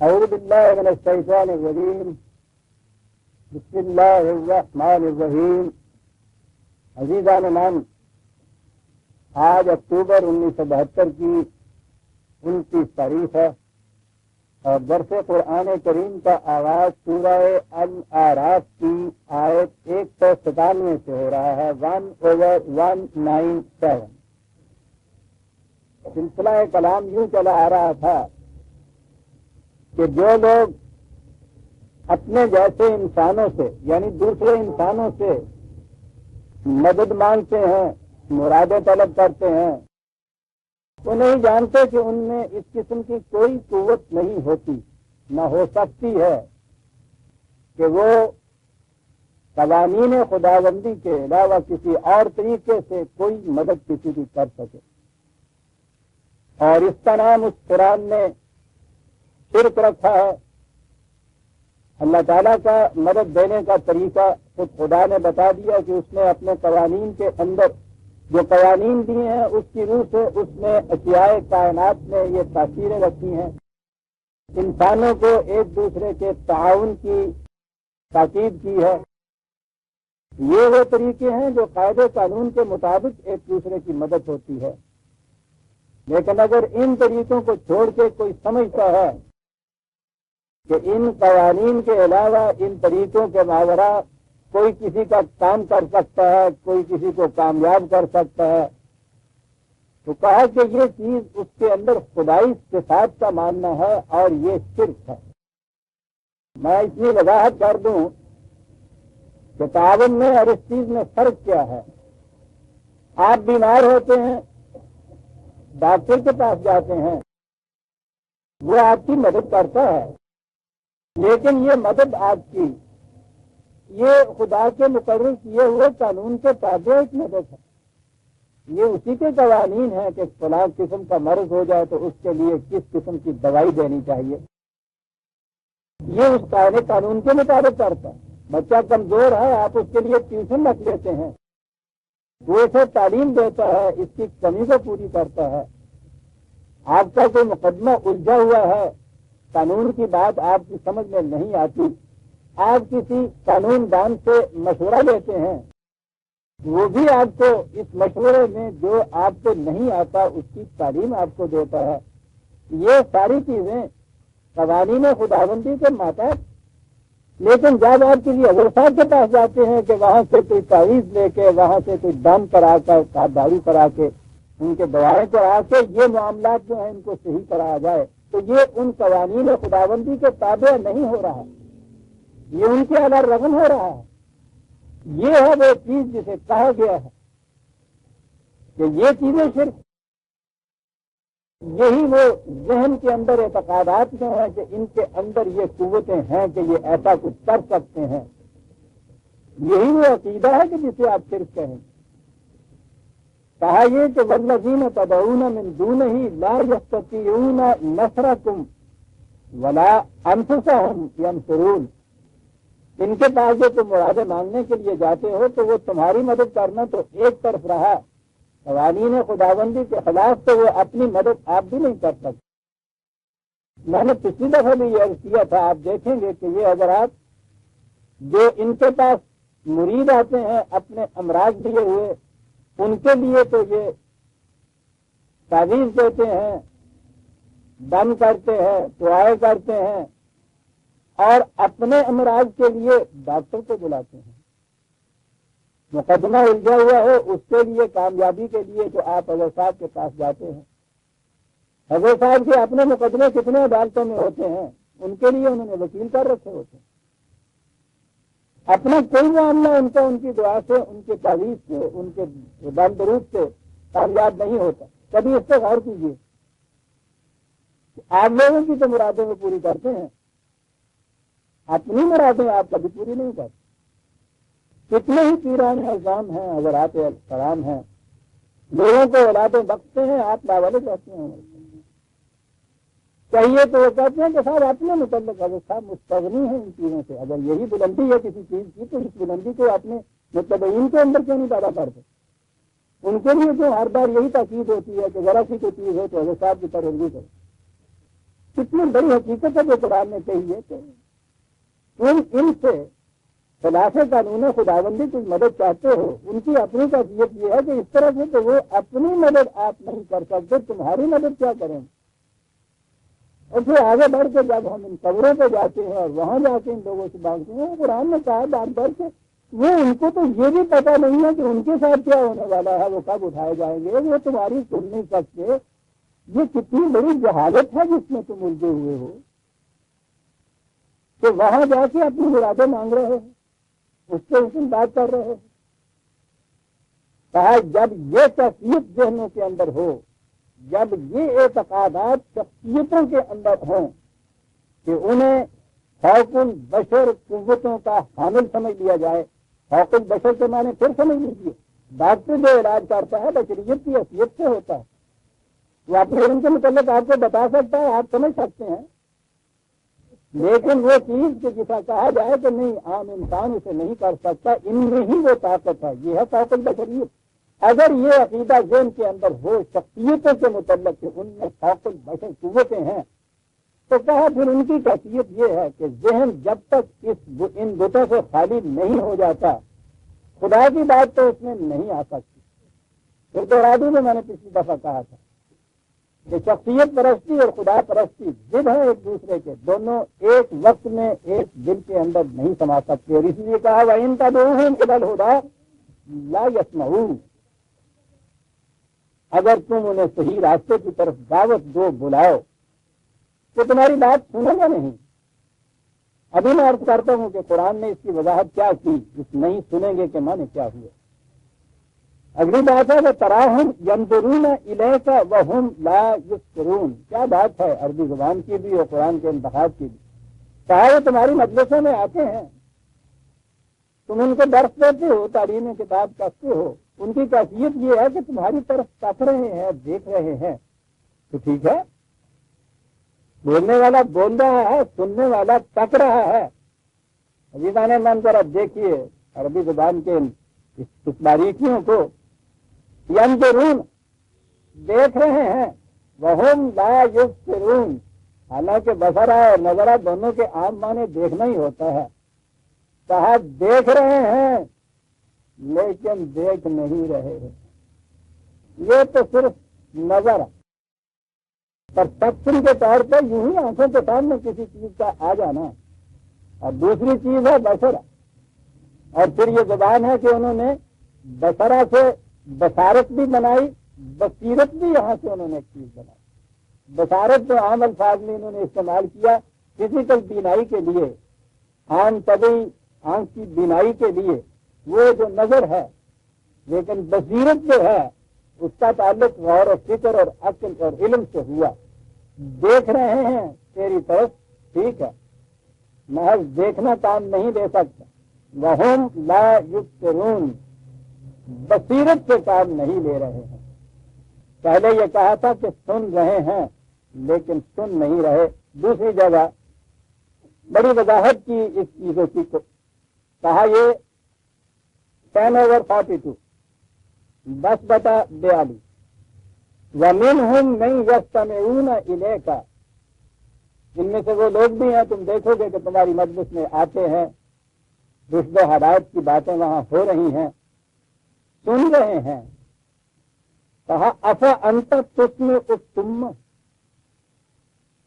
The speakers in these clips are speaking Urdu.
اعوذ باللہ من الشیطان الرجیم بسم اللہ الرحمن الرحیم. عزیزان من، آج اکتوبر 1972 کی 29 تاریخ ہے اور درس قرآن کریم کا آغاز سورہ الاعراف کی آیت 197 سے ہو رہا ہے. 1/197. سلسلہ کلام یوں چلا آ رہا تھا کہ جو لوگ اپنے جیسے انسانوں سے یعنی دوسرے انسانوں سے مدد مانگتے ہیں، مرادیں طلب کرتے ہیں، وہ نہیں جانتے کہ ان میں اس قسم کی کوئی قوت نہیں ہوتی، نہ ہو سکتی ہے کہ وہ قوانین خداوندی کے علاوہ کسی اور طریقے سے کوئی مدد کسی کی کر سکے. اور اس کا نام اس قرآن نے شرک رکھا ہے. اللہ تعالیٰ کا مدد دینے کا طریقہ خود خدا نے بتا دیا کہ اس نے اپنے قوانین کے اندر جو قوانین دیے ہیں اس کی روح سے اس نے اشیاء کائنات میں یہ تاثیریں رکھی ہیں. انسانوں کو ایک دوسرے کے تعاون کی تاکید کی ہے. یہ وہ طریقے ہیں جو قاعدے قانون کے مطابق ایک دوسرے کی مدد ہوتی ہے. لیکن اگر ان طریقوں کو چھوڑ کے کوئی سمجھتا ہے کہ ان قوانین کے علاوہ ان طریقوں کے ماورا کوئی کسی کا کام کر سکتا ہے، کوئی کسی کو کامیاب کر سکتا ہے، تو کہا کہ یہ چیز اس کے اندر خدائی صفات کا ماننا ہے اور یہ شرک ہے. میں اتنی وضاحت کر دوں کہ تعاون میں اور اس چیز میں فرق کیا ہے. آپ بیمار ہوتے ہیں، ڈاکٹر کے پاس جاتے ہیں، وہ آپ کی مدد کرتا ہے، لیکن یہ مدد آپ کی یہ خدا کے مقرر کیے ہوئے قانون کے تابع ایک مدد ہے. یہ اسی کے قوانین ہیں کہ فلاں قسم کا مرض ہو جائے تو اس کے لیے کس قسم کی دوائی دینی چاہیے. یہ اس قانون کے مطابق کرتا ہے. بچہ کمزور ہے، آپ اس کے لیے ٹیوشن رکھ لیتے ہیں، وہ اسے تعلیم دیتا ہے، اس کی کمی کو پوری کرتا ہے. آپ کا کوئی مقدمہ الجھا ہوا ہے، قانون کی بات آپ کی سمجھ میں نہیں آتی، آپ کسی قانون دان سے مشورہ لیتے ہیں، وہ بھی آپ کو اس مشورے میں جو آپ کو نہیں آتا اس کی تعلیم آپ کو دیتا ہے. یہ ساری چیزیں قوانین خداوندی کے ماتحت. لیکن جب آپ کسی اظہر صاحب کے پاس جاتے ہیں کہ وہاں سے کوئی تعویذ لے کے، وہاں سے کوئی دم کرا کر دارو کرا کے، ان کے دوائیں کرا کے یہ معاملات جو ہیں ان کو صحیح کرایا جائے، تو یہ ان قوانین خداوندی کے تابع نہیں ہو رہا، یہ ان کے علیہ رغم ہو رہا ہے. یہ ہے وہ چیز جسے کہا گیا ہے کہ یہ چیزیں صرف یہی وہ ذہن کے اندر اعتقادات میں ہیں کہ ان کے اندر یہ قوتیں ہیں کہ یہ ایسا کچھ کر سکتے ہیں. یہی وہ عقیدہ ہے کہ جسے آپ صرف کہیں. کہا یہ کہ والذین تدعون من دونہ لا یستطیعون نصرکم ولا انفسہم ینصرون. ان کے پاس جو تم مرادیں مانگنے کے لیے جاتے ہو تو وہ تمہاری مدد کرنا تو ایک طرف رہا، قوانین خداوندی کے خلاف تو وہ اپنی مدد آپ بھی نہیں کر سکتے. میں نے پچھلی دفعہ بھی یہ عرض کیا تھا، آپ دیکھیں گے کہ یہ حضرات جو ان کے پاس مرید آتے ہیں اپنے امراض دیے ہوئے، ان کے لیے تو یہ تعویذ دیتے ہیں، دم کرتے ہیں، دعائیں کرتے ہیں، اور اپنے امراض کے لیے ڈاکٹر کو بلاتے ہیں. مقدمہ الجھا ہوا ہو اس کے لیے کامیابی کے لیے تو آپ حضرت صاحب کے پاس جاتے ہیں. حضرت صاحب کے اپنے مقدمے کتنے عدالتوں میں ہوتے ہیں، ان کے لیے انہوں نے وکیل کر رکھے ہوتے ہیں. اپنا کوئی معاملہ ان کا ان کی دعا سے، ان کے تعویذ سے، ان کے دم درود سے کامیاب نہیں ہوتا. کبھی اس پہ غور کیجیے. آپ لوگوں کی تو مرادیں وہ پوری کرتے ہیں، اپنی مرادیں آپ کبھی پوری نہیں کرتے. کتنے ہی پیران اعظام ہیں، حضرات کرام ہیں، لوگوں کو اولادیں بخشتے ہیں، آپ لاوالد رہتے ہیں. چاہیے تو وہ کہتے ہیں کہ صاحب اپنے متعلق حضرت صاحب مستغنی ہیں ان چیزوں سے. اگر یہی بلندی ہے کسی چیز کی تو اس بلندی کو اپنے متبعین کے اندر کیوں نہیں پیدا کرتے؟ ان کے لیے تو ہر بار یہی تاکید ہوتی ہے کہ ذرا سی کوئی چیز ہو تو حضرت صاحب کی طرف کرو. کتنی بڑی حقیقت ہے جو قرآن نے کہی ہے کہ تم ان سے خلاف قانون خداوندی کی مدد چاہتے ہو. ان کی اپنی خاصیت یہ ہے کہ اس طرح سے کہ وہ اپنی مدد آپ نہیں کر سکتے, تمہاری مدد کیا کریں. اور پھر آگے بڑھ کے جب ہم ان قبروں پہ جاتے ہیں اور وہاں جا کے ان لوگوں سے مانگتے ہیں, قرآن نے کہا بار بار کہ وہ ان کو تو یہ بھی پتا نہیں ہے کہ ان کے ساتھ کیا ہونے والا ہے, وہ کب اٹھائے جائیں گے, وہ تمہاری سن نہیں سکتے. یہ کتنی بڑی جہالت ہے جس میں تم الجھے ہوئے ہو کہ وہاں جا کے اپنی مرادیں مانگ رہے ہو, اس سے اس بات کر رہے ہو. کہا جب یہ کیفیت ذہنوں کے اندر ہو, جب یہ اعتقادات شخصیتوں کے اندر ہوں کہ انہیں فوق البشر قوتوں کا حامل سمجھ لیا جائے. فوق البشر کے معنی پھر سمجھ لیجیے, ڈاکٹر جو علاج کرتا ہے بشریت کی حیثیت سے ہوتا ہے, وہ اپنے علم کے متعلق آپ کو بتا سکتا ہے, آپ سمجھ سکتے ہیں. لیکن وہ چیز کہ جسا کہا جائے کہ نہیں عام انسان اسے نہیں کر سکتا, ان میں ہی وہ طاقت ہے, یہ ہے فوق البشریت. اگر یہ عقیدہ ذہن کے اندر ہو شخصیتوں کے متعلق کہ ان میں فوق البشر قوتیں ہیں, تو کہا پھر ان کی کیفیت یہ ہے کہ ذہن جب تک ان بتوں سے خالی نہیں ہو جاتا, خدا کی بات تو اس میں نہیں آ سکتی. پھر تو رادو میں نے پچھلی دفعہ کہا تھا کہ شخصیت پرستی اور خدا پرستی ضد ہے ایک دوسرے کے, دونوں ایک وقت میں ایک دل کے اندر نہیں سما سکتے. اور اس لیے کہا وَإِن تَدْعُوهُمْ إِلَى الْهُدَىٰ لَا يَسْمَعُونَ, اگر تم انہیں صحیح راستے کی طرف دعوت دو, بلاؤ, تو تمہاری بات سنیں گے نہیں. ابھی میں عرض کرتا ہوں کہ قرآن نے اس کی وضاحت کیا کی, اس نہیں سنیں گے کہ معنی کیا ہوئے. اگلی بات ہے وہ تراہم ينظرون الیک وهم لا یبصرون. کیا بات ہے عربی زبان کی بھی اور قرآن کے انتخاب کی بھی. کہا وہ تمہاری مجلسوں میں آتے ہیں, تم ان کو درس دیتے ہو, تعلیم کتاب کرتے ہو, ان کی کیفیت یہ ہے کہ تمہاری طرف تک رہے ہیں, دیکھ رہے ہیں. تو ٹھیک ہے, بولنے والا بول رہا ہے, سننے والا تک رہا ہے. عزیزان من ذرا دیکھیے عربی زبان کے اس باریکیوں کو. ينظرون دیکھ رہے ہیں, وهم لا يبصرون, حالانکہ بصرہ اور نظرہ دونوں کے عام معنی دیکھنا ہی ہوتا ہے. کہا دیکھ رہے ہیں لیکن دیکھ نہیں رہے ہیں. یہ تو صرف نظر پرسپشن کے طور پہ یوں ہی آنکھوں کے سامنے کسی چیز کا آ جانا, اور دوسری چیز ہے بصرہ. اور پھر یہ زبان ہے کہ انہوں نے بصرہ سے بصارت بھی بنائی, بصیرت بھی یہاں سے انہوں نے ایک چیز بنائی. بصارت تو عام الفاظ میں انہوں نے استعمال کیا فزیکل بینائی کے لیے, عام طبعی آنکھ کی بینائی کے لیے, وہ جو نظر ہے. لیکن بصیرت جو ہے اس کا تعلق غور و فکر اور عقل اور علم سے ہوا. دیکھ رہے ہیں تیری طرف, ٹھیک ہے, محض دیکھنا کام نہیں دے سکتا. وَهُمْ لَا يُبْصِرُونَ, بصیرت سے کام نہیں لے رہے ہیں. پہلے یہ کہا تھا کہ سن رہے ہیں لیکن سن نہیں رہے. دوسری جگہ بڑی وضاحت کی اس چیزوں کی, کہا یہ 10/42 10/42 وَمِنْهُمْ مَنْ يَسْتَمِعُونَ إِلَيْكَ, ان میں سے وہ لوگ بھی ہیں تم دیکھو گے کہ تمہاری مجلس میں آتے ہیں, رشد و ہدایت کی باتیں وہاں ہو رہی ہیں, سن رہے ہیں. کہا افا انت تسمع الصم,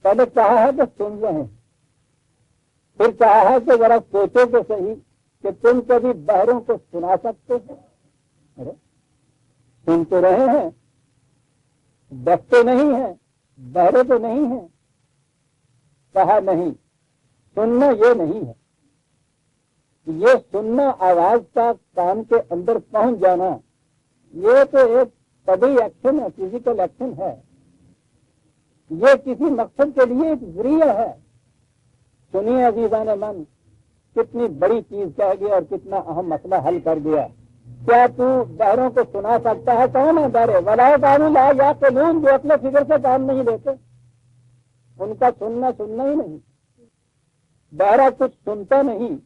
پہلے کہا ہے کہ سن رہے ہیں, پھر کہا ہے کہ ذرا سوچو کہ صحیح کہ تم کبھی بہروں کو سنا سکتے ہو. ارے سن تو رہے ہیں, دیکھتے نہیں ہیں, بہرے تو نہیں ہیں. کہا نہیں, سننا یہ نہیں ہے. یہ سننا آواز کا کان کے اندر پہنچ جانا, یہ تو ایک طبعی ایکشن ہے, فزیکل ایکشن ہے. یہ کسی مقصد کے لیے ایک ذریعہ ہے. سنیے عزیزان من, کتنی بڑی چیز کہہ گیا اور کتنا اہم مسئلہ حل کر گیا. کیا تو بہروں کو سنا سکتا ہے؟ کون ہے بہرے؟ ولا قانو لا یعقلون, جو اپنے فکر سے کام نہیں لیتے, ان کا سننا ہی نہیں. بہرا کچھ سنتا نہیں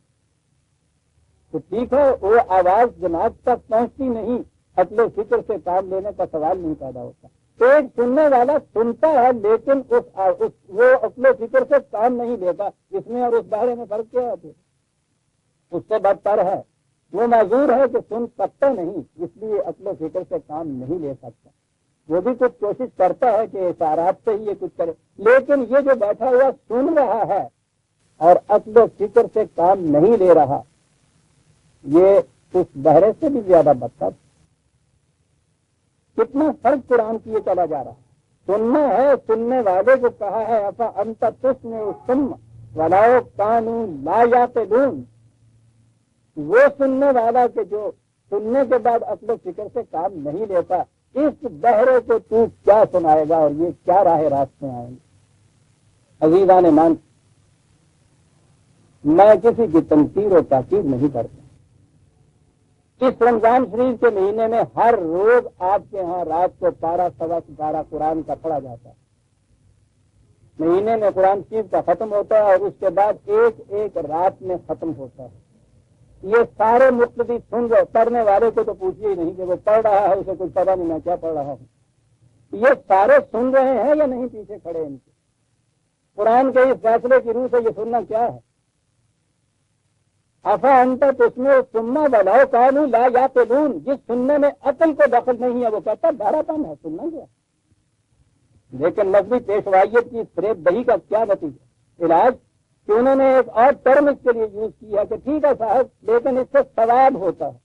تو ٹھیک ہے, وہ آواز جناب تک پہنچتی نہیں, عقل و فکر سے کام لینے کا سوال نہیں پیدا ہوتا. ایک سننے والا سنتا ہے لیکن وہ عقل و فکر سے کام نہیں لیتا، اس میں اور اس بارے میں فرق کیا ہے؟ اس سے بدتر ہے، وہ معذور ہے کہ سن سکتا نہیں، اس لیے عقل و فکر سے کام نہیں لے سکتا۔ وہ بھی کچھ کوشش کرتا ہے کہ اشارات سے ہی یہ کچھ کرے، لیکن یہ جو بیٹھا ہوا سن رہا ہے اور عقل و فکر سے کام نہیں لے رہا، یہ اس بہرے سے بھی زیادہ بدتر۔ کتنا فرق قرآن کیے چلا جا رہا ہے۔ سننا ہے، سننے والے کو کہا ہے افا انت تسمع الصم ولو کانوا لا یعقلون، وہ سننے والا کہ جو سننے کے بعد عقل و فکر سے کام نہیں لیتا، اس بہرے کو تو کیا سنائے گا اور یہ کیا راہ راست میں آئیں گے؟ عزیزان مان، میں کسی کی تنقید و تاکید نہیں کرتا۔ اس رمضان شریف کے مہینے میں ہر روز آپ کے ہاں رات کو 12 سوا 12 قرآن کا پڑھا جاتا ہے۔ مہینے میں قرآن شریف کا ختم ہوتا ہے اور اس کے بعد ایک ایک رات میں ختم ہوتا ہے۔ یہ سارے مقتدی سن رہے، پڑھنے والے کو تو پوچھیے ہی نہیں کہ وہ پڑھ رہا ہے، اسے کچھ پتا نہیں میں کیا پڑھ رہا ہوں۔ یہ سارے سن رہے ہیں یا نہیں؟ پیچھے کھڑے ان کے قرآن کے اس فیصلے کی روح سے یہ سننا کیا ہے؟ افا انت تسمع الصم ولو کانوا لا یعقلون، جس سننے میں عقل کو دخل نہیں ہے وہ کہتا بہرا پن ہے، سننا کیا؟ لیکن لفظی پیشوائیت کی فریب دہی کا کیا نتیجہ؟ علاج کہ انہوں نے ایک اور ٹرم اس کے لیے یوز کیا کہ ٹھیک ہے صاحب، لیکن اس سے ثواب ہوتا ہے،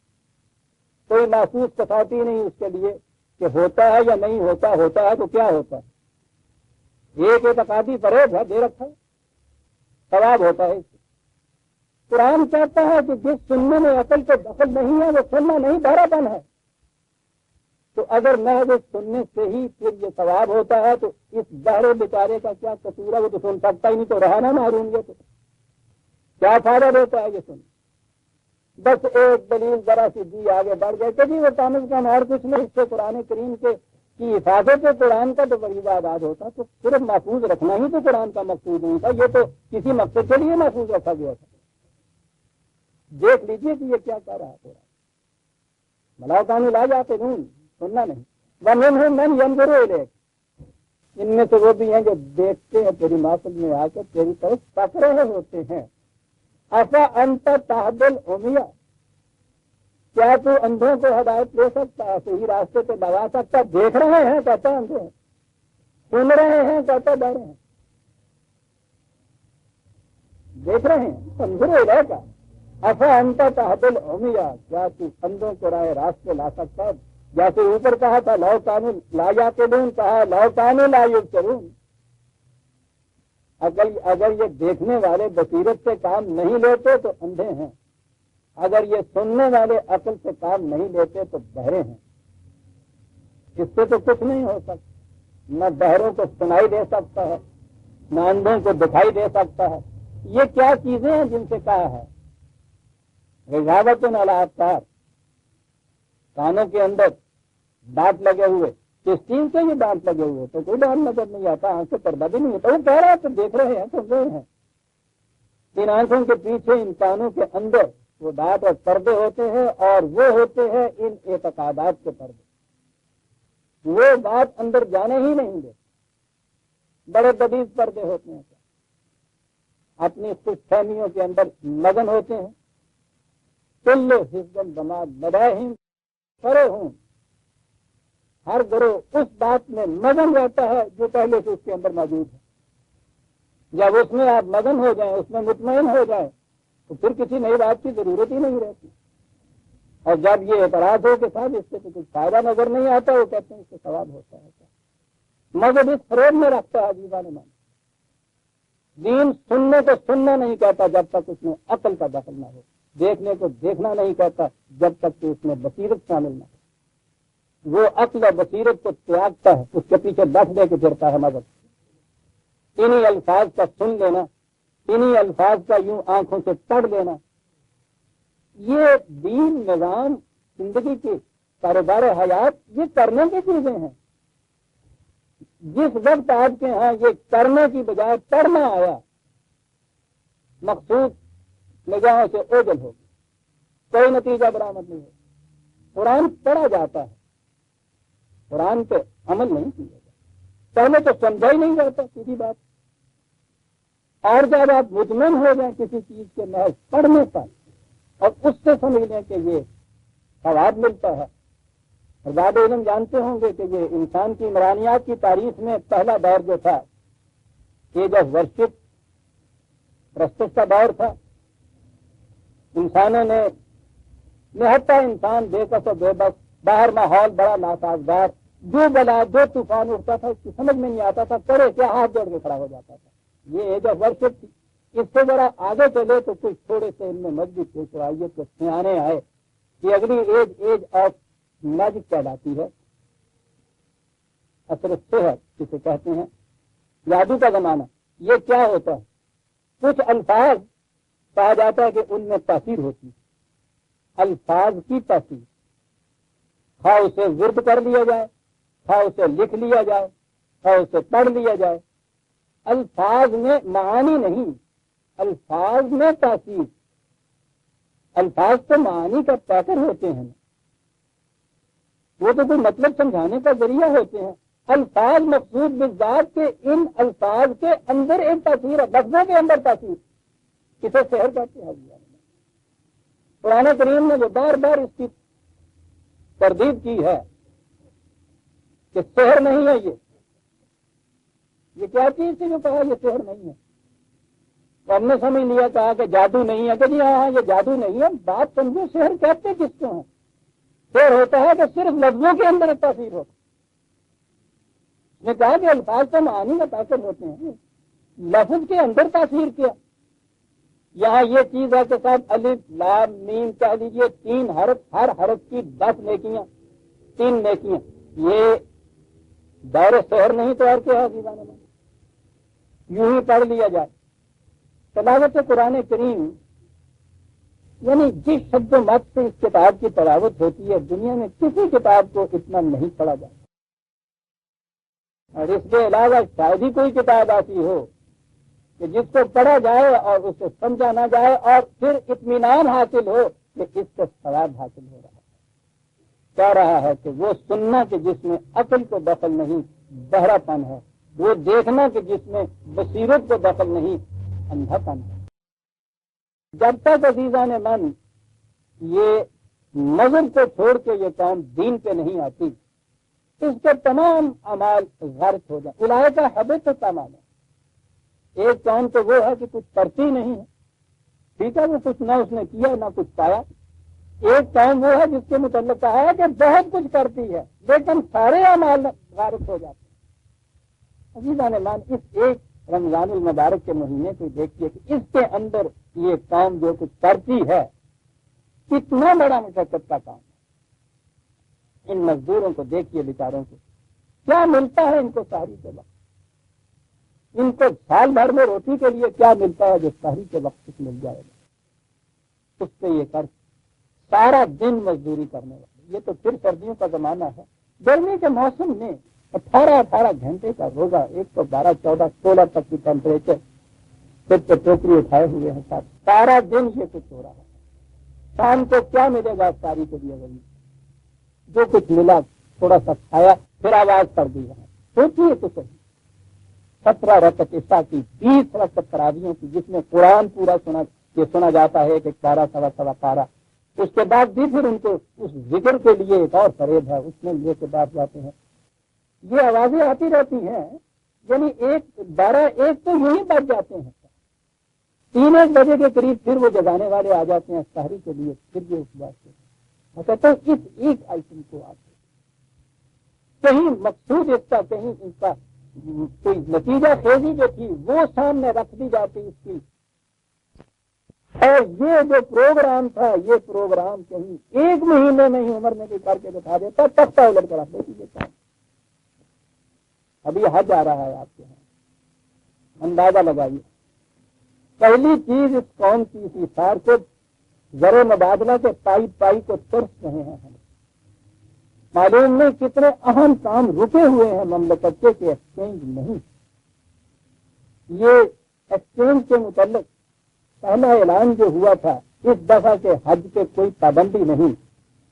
کوئی محسوس کسوٹی نہیں اس کے لیے کہ ہوتا ہے یا نہیں ہوتا، ہوتا ہے تو کیا ہوتا ہے، ایک اعتقادی فریب ہے دے رکھا ہے، ثواب ہوتا ہے اس سے۔ قرآن کہتا ہے کہ جس سننے میں عقل کو دخل نہیں ہے وہ سننا نہیں، بہرا پن ہے۔ تو اگر محض سننے سے ہی پھر یہ ثواب ہوتا ہے تو اس بہرے بیچارے کا کیا قصور ہے؟ وہ تو سن سکتا ہی نہیں، تو رہا نہ محروم، یہ تو کیا فائدہ دیتا ہے یہ سن؟ بس ایک دلیل ذرا سی دی آگے بڑھ گئے کہ جی وہ کم از کم اور کچھ نہیں، اس سے قرآن کریم کی حفاظت قرآن کا تو بڑی آباد ہوتا، تو صرف محفوظ رکھنا ہی تو قرآن کا مقصود نہیں تھا، یہ تو کسی مقصد کے لیے محفوظ رکھا گیا تھا۔ دیکھ لیجیے کہ یہ کیا کہہ رہا ہے قرآن، ولو کانوا لا یعقلون، سننا نہیں۔ وَمِنْهُم مَّن يَنظُرُ إِلَيْكَ، ان میں سے وہ بھی ہیں جو دیکھتے ہیں تیری محفل میں آ کر تیری طرف تک رہے ہوتے ہیں۔ افا انت تهدی العمی، کیا تو اندھوں کو ہدایت دے سکتا ہے، صحیح راستے پہ لگا سکتا؟ دیکھ رہے ہیں کہتا ہے اندھے ہیں، سن رہے ہیں کہتا بہرے ہیں، دیکھ رہے ہیں انظر الیک افا انت تهدی العمی، کیا تو اندھوں کو راہ راست پہ لا سکتا ہے؟ جیسے اوپر کہا تھا لو کانوا لا یعقلون، کہا لو کانوا لا یبصرون۔ اگر یہ دیکھنے والے بصیرت سے کام نہیں لیتے تو اندھے ہیں، اگر یہ سننے والے عقل سے کام نہیں لیتے تو بہرے ہیں۔ اس سے تو کچھ نہیں ہو سکتا، نہ بہروں کو سنائی دے سکتا ہے، نہ اندھوں کو دکھائی دے سکتا ہے۔ یہ کیا چیزیں ہیں جن سے کہا ہے غضاوت علی الابصار، کانوں کے اندر دانت لگے ہوئے، کس چیز سے یہ دانت لگے ہوئے؟ تو کوئی دانت نظر نہیں آتا، آنکھ سے پردہ بھی نہیں ہوتا، وہ کہہ رہا ہے تو دیکھ رہے ہیں، سن رہے ہیں۔ ان آنکھوں کے پیچھے، ان کانوں کے اندر وہ دانت اور پردے ہوتے ہیں، اور وہ ہوتے ہیں ان اعتقادات کے پردے، وہ بات اندر جانے ہی نہیں دے، بڑے بدیز پردے ہوتے ہیں، اپنی خوش فہمیوں کے اندر مگن ہوتے ہیں۔ کل حزب بما لدیہم فرحون، ہر گروہ اس بات میں مگن رہتا ہے جو پہلے سے اس کے اندر موجود ہے۔ جب اس میں آپ مگن ہو جائیں، اس میں مطمئن ہو جائیں، تو پھر کسی نئی بات کی ضرورت ہی نہیں رہتی۔ اور جب یہ اعتراض ہو کہ صاحب اس سے تو کچھ فائدہ نظر نہیں آتا، وہ کہتے ہیں اس سے ثواب ہوتا ہے۔ مذہب اس فریب میں رکھتا ہے عزیزان مان، دین سننے کو سننا نہیں کہتا جب تک اس میں عقل کا دخل نہ ہو، دیکھنے کو دیکھنا نہیں کہتا جب تک کہ اس میں بصیرت شامل نہ ہو۔ وہ عقل و بصیرت کو تیاگتا ہے، اس کے پیچھے دس دے کے پھرتا ہے مذہب۔ انہی الفاظ کا سن لینا، انہی الفاظ کا یوں آنکھوں سے پڑھ لینا، یہ دین، نظام، زندگی کی کاروبار حیات، یہ کرنے کی چیزیں ہیں۔ جس وقت آپ کے ہاں یہ کرنے کی بجائے پڑھنا آیا، مقصود نگاہوں سے اوجل ہوگی، کوئی نتیجہ برآمد نہیں ہوگا۔ قرآن پڑھا جاتا ہے، قرآن پہ عمل نہیں کیا جاتا، پہلے تو سمجھا ہی نہیں جاتا سیدھی بات، اور جب آپ مطمئن ہو جائیں کسی چیز کے محض پڑھنے پر اور اس سے سمجھ لیں کہ یہ ثواب ملتا ہے. اور بعد علم جانتے ہوں گے کہ یہ انسان کی عمرانیات کی تاریخ میں پہلا دور جو تھا ایج آف ورشپ پرستش کا دور تھا. انسانوں نے نہتا انسان بے کس و بے بس، باہر ماحول بڑا ناسازگار، جو بلا جو طوفان اٹھتا تھا اس کی سمجھ میں نہیں آتا تھا، کرے کیا ہاتھ جوڑ کے کھڑا ہو جاتا تھا. یہ ایج آف ورشپ تھی. اس سے ذرا آگے چلے تو کچھ تھوڑے سے ان میں مزید شرائط کے سیانے آئے کہ اگلی ایج آف میجک کہلاتی ہے، اثر صحت جسے کہتے ہیں، جادو کا زمانہ. یہ کیا ہوتا ہے؟ کچھ الفاظ کہا جاتا ہے کہ ان میں تاثیر ہوتی ہے، الفاظ کی تاثیر، خواہ اسے ورد کر لیا جائے، خواہ اسے لکھ لیا جائے، خواہ اسے پڑھ لیا جائے، الفاظ میں معانی نہیں، الفاظ میں تاثیر. الفاظ تو معانی کا پیکر ہوتے ہیں، وہ تو کوئی مطلب سمجھانے کا ذریعہ ہوتے ہیں. الفاظ مقصود بالذات کے ان الفاظ کے اندر ایک تاثیر ہے، لفظوں کے اندر تاثیر، کسے سحر کہتے ہیں. قرآن کریم نے جو بار بار اس کی تردید کی ہے کہ سحر نہیں ہے، یہ کیا چیز تھی جو کہا یہ سحر نہیں ہے. تو ہم نے سمجھ لیا، کہا کہ جادو نہیں ہے، کہ جی ہاں یہ جادو نہیں ہے. بات سمجھو، سحر کہتے کس کو ہیں؟ سحر ہوتا ہے کہ صرف لفظوں کے اندر تاثیر ہوتا. اس نے کہا کہ الفاظ تو معانی کا تاثر ہوتے ہیں، لفظ کے اندر تاثیر کیا. یہاں یہ چیز ہے کہ صاحب الف لام میم کہہ لیجیے، 3 حرف، ہر حرف کی 10 نیکیاں، 3 نیکیاں. یہ دور سحر نہیں تو اور کیا ہے؟ یوں ہی پڑھ لیا جائے. تلاوت قرآن کریم یعنی جس شبد و مت سے اس کتاب کی تلاوت ہوتی ہے، دنیا میں کسی کتاب کو اتنا نہیں پڑھا جاتا. اور اس کے علاوہ شاید ہی کوئی کتاب ایسی ہو کہ جس کو پڑھا جائے اور اسے سمجھا نہ جائے اور پھر اطمینان حاصل ہو کہ اس سے ثواب حاصل ہو رہا ہے. کہہ رہا ہے کہ وہ سننا کہ جس میں عقل کو دخل نہیں، بہرا پن ہے، وہ دیکھنا کہ جس میں بصیرت کو دخل نہیں، اندھا پن ہے. جب تک عزیزان من یہ نظر کو چھوڑ کے یہ قوم دین پہ نہیں آتی، اس کے تمام اعمال غرق ہو جائیں. الہی کا حبت تمام ہے. ایک قوم تو وہ ہے کہ کچھ کرتی نہیں ہے، ٹھیک ہے، وہ کچھ نہ اس نے کیا نہ کچھ پایا. ایک قوم وہ ہے جس کے متعلق کہا ہے کہ بہت کچھ کرتی ہے لیکن سارے اعمال غارق ہو جاتے ہیں. عزیزان مان، اس ایک رمضان المبارک کے مہینے کو دیکھیے کہ اس کے اندر یہ قوم جو کچھ کرتی ہے کتنا بڑا مشقت کا کام ہے. ان مزدوروں کو دیکھیے، بیچاروں کو کیا ملتا ہے ان کو سحری کے وقت، ان کو سال بھر میں روٹی کے لیے کیا ملتا ہے جو سحری کے وقت کچھ مل جائے گا. اس سے یہ کر سارا دن مزدوری کرنے والے. یہ تو پھر سردیوں کا زمانہ ہے. گرمی کے موسم میں 18 گھنٹے کا روزہ، ایک تو 12, 14, 16 تک کی ٹیمپریچر، پھر تو ٹوکری اٹھائے ہوئے ہیں ساتھ، سارا دن یہ کچھ ہو رہا ہے. شام کو کیا ملے گا ساری کے لیے؟ جو کچھ ملا تھوڑا سا کھایا، پھر آواز پڑ دی ہے. سوچیے تو صحیح، 17 رکعت عشاء کی، 20 رکعت تراویحوں کی، جس میں قرآن پورا سنا جاتا ہے کہ 12 سوا پارا. اس کے بعد بھی پھر ان کو اس ذکر کے لیے ایک اور فریب ہے، اس میں لے کے بیٹھ جاتے ہیں. یہ آوازیں آتی رہتی ہیں، یعنی 1 تو یوں ہی بچ جاتے ہیں. 3 بجے کے قریب پھر وہ جگانے والے آ جاتے ہیں سحری کے لیے. پھر یہ اس بات سے میں کہتا ہوں اس ایک آئٹم کو آپ کہیں مقصود اس کا، کہیں اس کا کوئی نتیجہ خیزی جو تھی وہ سامنے رکھ دی جاتی اس کی. اور یہ جو پروگرام تھا، یہ پروگرام کہیں 1 مہینے میں ہی عمر میں کوئی کر کے دکھا دیتا، تختہ الٹ کر رکھ دیتی دیتا. ابھی حج آ رہا ہے آپ کے یہاں، اندازہ لگائیے. پہلی چیز اس قوم کی اسی سار کو زر مبادلہ کے پائی کو ترس رہے ہیں. ہم معلوم نہیں کتنے اہم کام رکے ہوئے ہیں مملکت کے کہ ایکسچینج نہیں. یہ ایکسچینج کے متعلق پہلا اعلان جو ہوا تھا اس دفعہ کے حج پہ کوئی پابندی نہیں،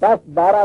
10-12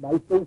22-23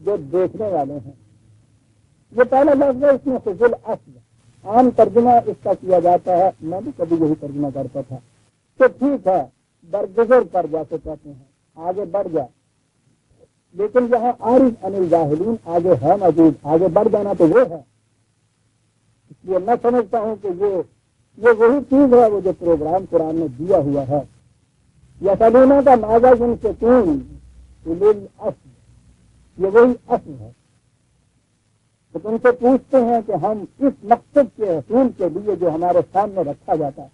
جو دیکھنے والے ہیں. یہ پہلا لفظ ہے، اس میں فضل اصل عام ترجمہ اس کا کیا جاتا ہے، میں بھی کبھی یہی ترجمہ کرتا تھا کہ ٹھیک ہے درگزر پر جیسے کہتے ہیں آگے بڑھ جائے، لیکن جہاں عارف عن الجاہلین آگے ہے موجود، آگے بڑھ جانا تو وہ ہے. اس لیے میں سمجھتا ہوں کہ یہ وہی چیز ہے وہ جو پروگرام قرآن نے دیا ہوا ہے. یا سلیمہ کا ماضا جن سے یہ وہی اصل ہے. تو تم سے پوچھتے ہیں کہ ہم اس مقصد کے حصول کے لیے جو ہمارے سامنے رکھا جاتا ہے،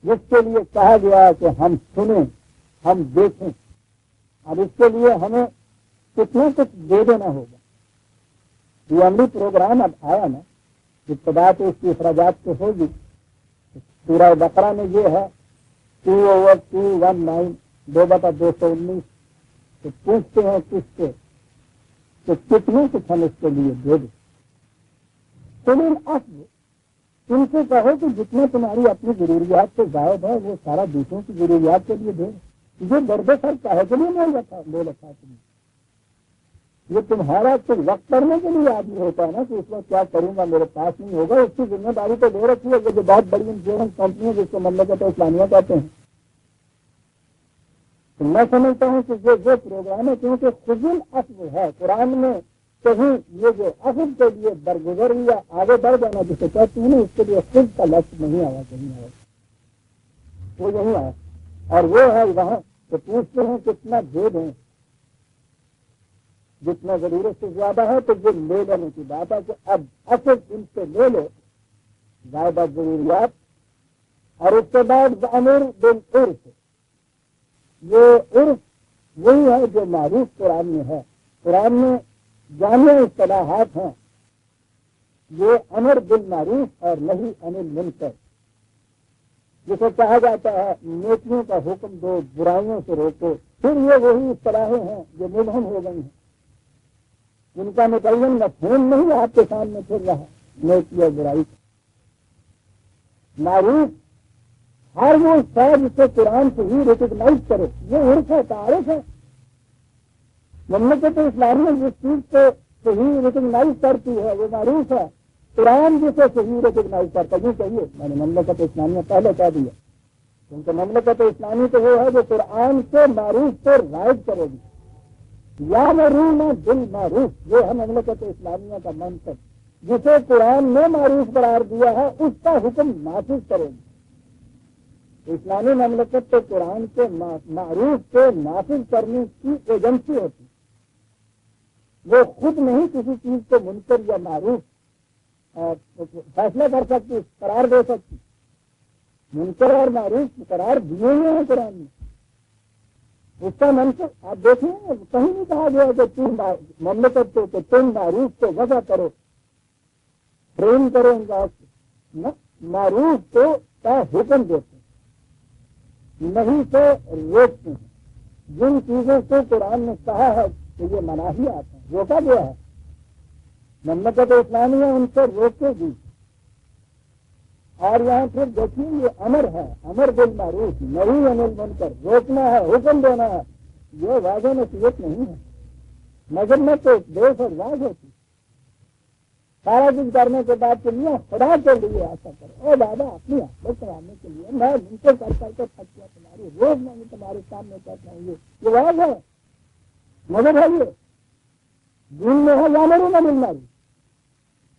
جس کے لیے کہا گیا کہ ہم سنیں، ہم دیکھیں، اب اس کے لیے ہمیں کتنا کچھ دے دینا ہوگا. یہ عملی پروگرام اب آیا نا، ابتدا تو اس کی اخراجات سے ہوگی. سورہ بقرہ میں یہ ہے 2/219 2/219. تو پوچھتے ہیں کس سے کہ کتنے کچھ ہم اس کے لیے دے دیں. سنن اصل تم سے کہو کہ جتنا تمہاری اپنی ضروریات سے زائد ہے وہ سارا دوسروں کی ضروریات کے لیے دے. یہ درد سر کہے کے لیے لے رکھا تم نے. یہ تمہارا کچھ وقت کرنے کے لیے آدمی ہوتا ہے نا کہ اس وقت کیا کروں گا، میرے پاس نہیں ہوگا. اس کی ذمہ داری تو لے رکھی ہے کہ جو بہت بڑی انشورنس کمپنی ہے جس کو مملکت اسلامیہ کہتے ہیں. تو میں سمجھتا ہوں کہ جو پروگرام ہے کیونکہ فضل اصل ہے قرآن میں، کہیں یہ جو اصل کے لیے درگزر یا آگے بڑھ جانا جسے کہتے ہیں اس کے لیے خود کا لفظ نہیں آیا، کہیں آیا وہ یہیں آیا. اور وہ ہے وہاں تو پوچھتے ہیں کتنا بھید ہے، جتنا ضرورت سے زیادہ ہے تو وہ لے لینے کی بات ہے کہ اب اصل ان سے لے لو زیادہ ضروریات. اور اس کے بعد امر بالعرف، یہ عرف وہی ہے جو معروف قرآن میں ہے. قرآن میں جامع اصطلاحات ہیں، یہ امر بالمعروف اور نہی عن المنکر، جسے کہا جاتا ہے نیکیوں کا حکم دو برائیوں سے روکو. پھر یہ وہی اصطلاحیں ہیں جو مبہم ہو گئی ہیں، جن کا متعین مفہوم نہیں آپ کے سامنے پھر رہا. نیکی اور برائی معروف ہر وہ شاید جسے قرآن سے ہی ریکگنائز کرے، یہ عرف ہے، تعارف ہے. مملکت اسلامیہ جس چیز کو صحیح ریکگنائز کرتی ہے وہ معروف ہے. قرآن جسے صحیح ریکگنائز کرتا ہے، یوں کہیے میں نے مملکت اسلامیہ پہلے کہہ دیا، کیونکہ مملکت اسلامی تو وہ ہے جو قرآن سے معروف کو رائج کرے گی. یا مرون بالمعروف یہ ہے مملکت اسلامیہ کا منصب، جسے قرآن نے معروف قرار دیا ہے اس کا حکم نافذ کرے گی. اسلامی مملکت تو قرآن کے معروف کو نافذ کرنے کی ایجنسی ہوتی، وہ خود نہیں کسی چیز کو منکر یا معروف فیصلہ کر سکتی، قرار دے سکتی. منکر اور معروف قرار دیے ہوئے ہیں قرآن میں. اس کا منصب آپ دیکھیں کہیں نہیں کہا گیا کہ تم مملکت کو کہ تم معروف کو وضع کرو، ٹرین کرو ان کا. معروف کو کا حکم دیتے نہیں سے روکتے ہیں. جن چیزوں کو قرآن نے کہا ہے کہ یہ مناہیات ہیں روکا گیا ہے، مملکت اسلامیہ ان سے روکے گی. اور یہاں پھر دیکھیے یہ امر ہے، امر بالمعروف نہی عن المنکر، روکنا ہے، حکم دینا ہے. یہ واضح نصیحت نہیں ہے. مگر میں تو دیش اور واضح ہوتی سارا کچھ کرنے کے بعد کہ میاں خدا کے لیے ایسا کرو، اے دادا اپنی آنکھیں کرانے کے لیے میں ان کو کر کر کے تھک گیا، تمہاری روز میں تمہارے سامنے کرتا ہوں. یہ واضح ہے، مگر ہے یہ دین میں ہے یامرون بالمعروف،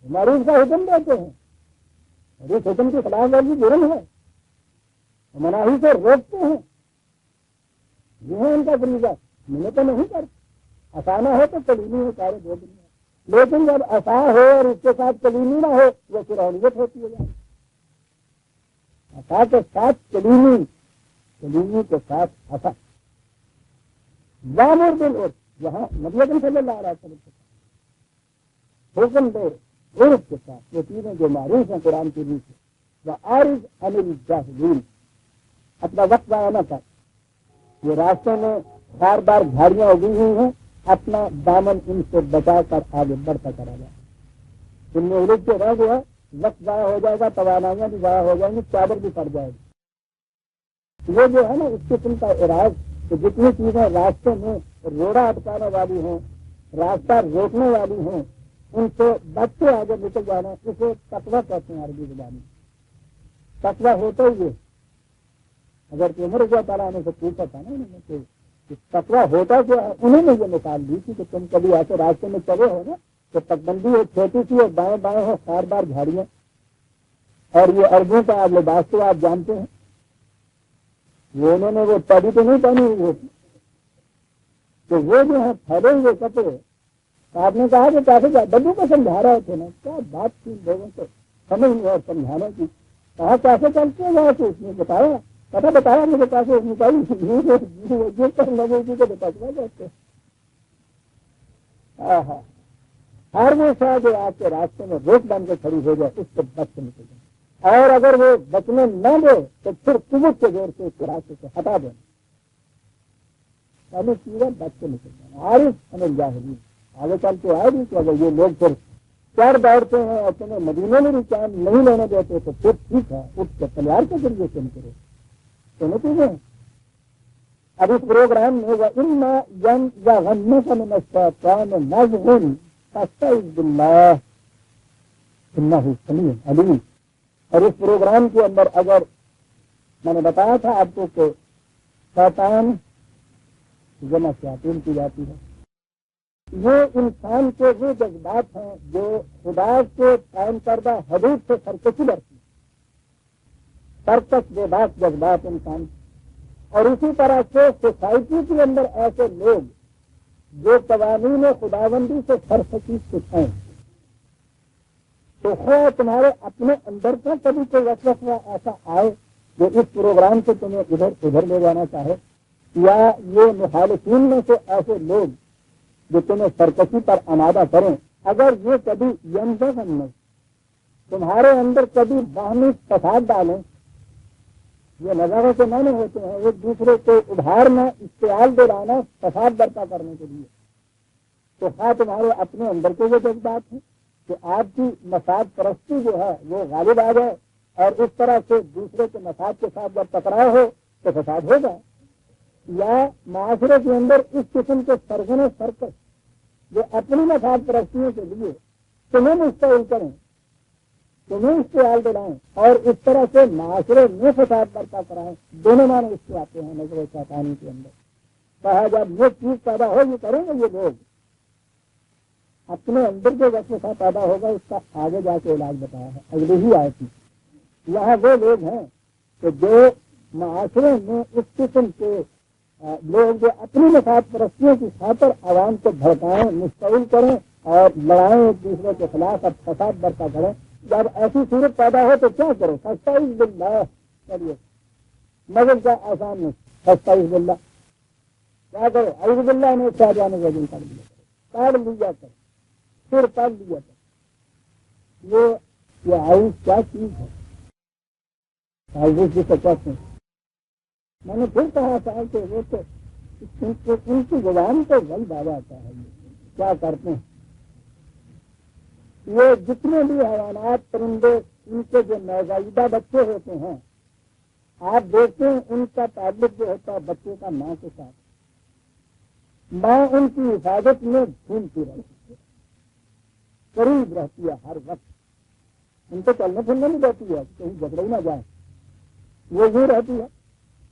معروف کا حکم دیتے ہیں اور اس حکم کی خلاف ورزی جرم ہے، مناہی سے روکتے ہیں. یہ ہے ان کا فریضہ. میں تو نہیں کرتا، آسانہ ہو تو کلیمی ہو سارے دو دن، لیکن جب عصا ہو اور اس کے ساتھ کلیمی نہ ہو وہ فرعونیت ہوتی ہے. عصا کے ساتھ کلیمی، کلیمی کے ساتھ عصا. وامر بالعرف یہاں نبی اکرم صلی اللہ علیہ وسلم کے ساتھ حکم دے عرف کے ساتھ، وہ چیزیں جو معروف ہیں قرآن کی روح سے. وَأَعْرِضْ عَنِ الْجَاهِلِينَ اپنا وقت ضائع نہ کر. یہ راستے میں بار بار جھاڑیاں اگی ہوئی ہیں، اپنا دامن ان سے بچا کر آگے بڑھتا کرا جائے. ان میں الجھ کے رہ گیا، وقت ضائع ہو جائے گا، توانائیاں بھی ضائع ہو جائیں گی، چادر بھی پڑ جائے گی. یہ جو ہے نا اس قسم کا عراج کہ جتنی چیزیں راستے میں روڑا اٹکانے والی ہیں، راستہ روکنے والی ہیں ان سے بچ کے آگے نکل جانا، اسے تقویٰ کہتے ہیں عربی زبان میں۔ تقویٰ ہوتا ہی ہے، اگر کہ عمر رضی اللہ عنہ سے پوچھا تھا نا انہوں نے کہ تقویٰ ہوتا کیا ہے، انہوں نے یہ مثال دی تھی کہ تم کبھی ایسے راستے میں چلے ہو نا تو تکبندی ہے چھوٹی سی اور بائیں بائیں ہے بار بار جھاڑیاں، اور یہ عربوں کا آپ لباس تو آپ جانتے ہیں، وہ انہوں نے وہ پڑی تو نہیں پہنی ہوئی ہوتی، تو وہ جو ہے پھیلے ہوئے کپڑے، آپ نے کہا کہ کیسے بدو کو سمجھا رہے تھے نا، کیا بات تھی لوگوں کو سمجھ نہیں اور سمجھانے کی، کہا کیسے چلتے ہیں وہاں سے، اس نے بتایا پتا بتایا مجھے کیسے لگے گی تو بتا جاتے ہر وہ شاید جو آپ کے راستے میں روک بن کے کھڑی ہو جائے اس سے بچ کے نکل جائے، اور اگر وہ بچنے نہ دے تو پھر قوت کے زور سے اس کے راستے سے ہٹا دینا، پہلے چیزیں بچ کے نکل جائیں۔ عارف انل جاہرین آگے چل کے آئے بھی کہ اگر یہ لوگ پھر چڑھ بیٹھتے ہیں اور تمہیں مدینے میں بھی چاند نہیں لینے دیتے تو پھر ٹھیک ہے، اٹھ کے تلوار کے ذریعے سے نکلے تو نتیجے اب اس پروگرام میں غنّے کا الشیطان نزغ فاستعذ باللہ انہ سمیع علیم۔ اور اس پروگرام کے اندر اگر میں نے بتایا تھا آپ کو کہ شیطان جمع شیاطین کی جاتی ہے، یہ انسان کے وہ جذبات ہیں جو خدا کے قائم کردہ حدود سے سرکشی برتی، سرکش بے باک جذبات انسان، اور اسی طرح سے سوسائٹی کے اندر ایسے لوگ جو قوانین خداوندی سے سرکشی سکھائیں، تو خواہ تمہارے اپنے اندر کا کبھی کوئی وسوسہ ایسا آئے جو اس پروگرام سے تمہیں ادھر لے جانا چاہے، یا یہ مخالفین میں سے ایسے لوگ جو تمہیں سرکشی پر آمادہ کریں، اگر یہ کبھی میں تمہارے اندر کبھی باہمی فساد ڈالیں، یہ نظاروں سے معنی ہوتے ہیں ایک دوسرے کو ابھارنا، اشتعال دلانا فساد برپا کرنے کے لیے، تو خواہ تمہارے اپنے اندر کے یہ جذبات ہیں کہ آپ کی مفاد پرستی جو ہے وہ غالب آ جائے، اور اس طرح سے دوسرے کے مفاد کے ساتھ جب ٹکراؤ ہو تو فساد ہوگا، یا معاشرے کے اندر اس قسم کے سرگن سرکش جو اپنی مفاد پرستیوں کے لیے تمہیں مستعل کریں، تمہیں اشتعال دلائیں اور اس طرح سے معاشرے میں فساد برپا کرائیں، دونوں معنی اس کے آتے ہیں نظر شیطانی کے اندر۔ کہا جب یہ چیز پیدا ہو یہ کریں گے یہ لوگ، اپنے اندر جو وسوسہ پیدا ہوگا اس کا آگے جا کے علاج بتایا ہے اگلی ہی آئے تھی۔ یہاں وہ لوگ ہیں کہ جو معاشرے میں اس قسم کے لوگ جو اپنی مفاد پرستیوں کی خاطر عوام کو بھڑکائیں، مشتعل کریں اور لڑائیں ایک دوسرے کے خلاف اور فساد برپا کریں، جب ایسی صورت پیدا ہو تو کیا کرو؟ فاستعذ باللہ، چلیے مگر کیا آسان نہیں، فاستعذ باللہ کیا کرو؟ اعوذ باللہ نے شاہجہان الرجیم پڑھ لیا کر پھر پڑھ لیا کر، یہ آئز کیا چیز ہے؟ آئز جسے کہتے ہیں، میں نے پھر کہا تھا کہ وہ تو ان کی زبان کو غلط آ جاتا ہے، کیا کرتے ہیں یہ جتنے بھی حیوانات پرندے ان کے جو نوزائیدہ بچے ہوتے ہیں آپ دیکھتے ہیں ان کا تعلق جو ہوتا ہے بچے کا ماں کے ساتھ، ماں ان کی حفاظت میں گھومتی رہتی ہے، قریب رہتی ہے ہر وقت، ان کو چلنے پھرنے نہیں دیتی ہے کہیں جھگڑے نہ جائیں، وہ یوں رہتی ہے۔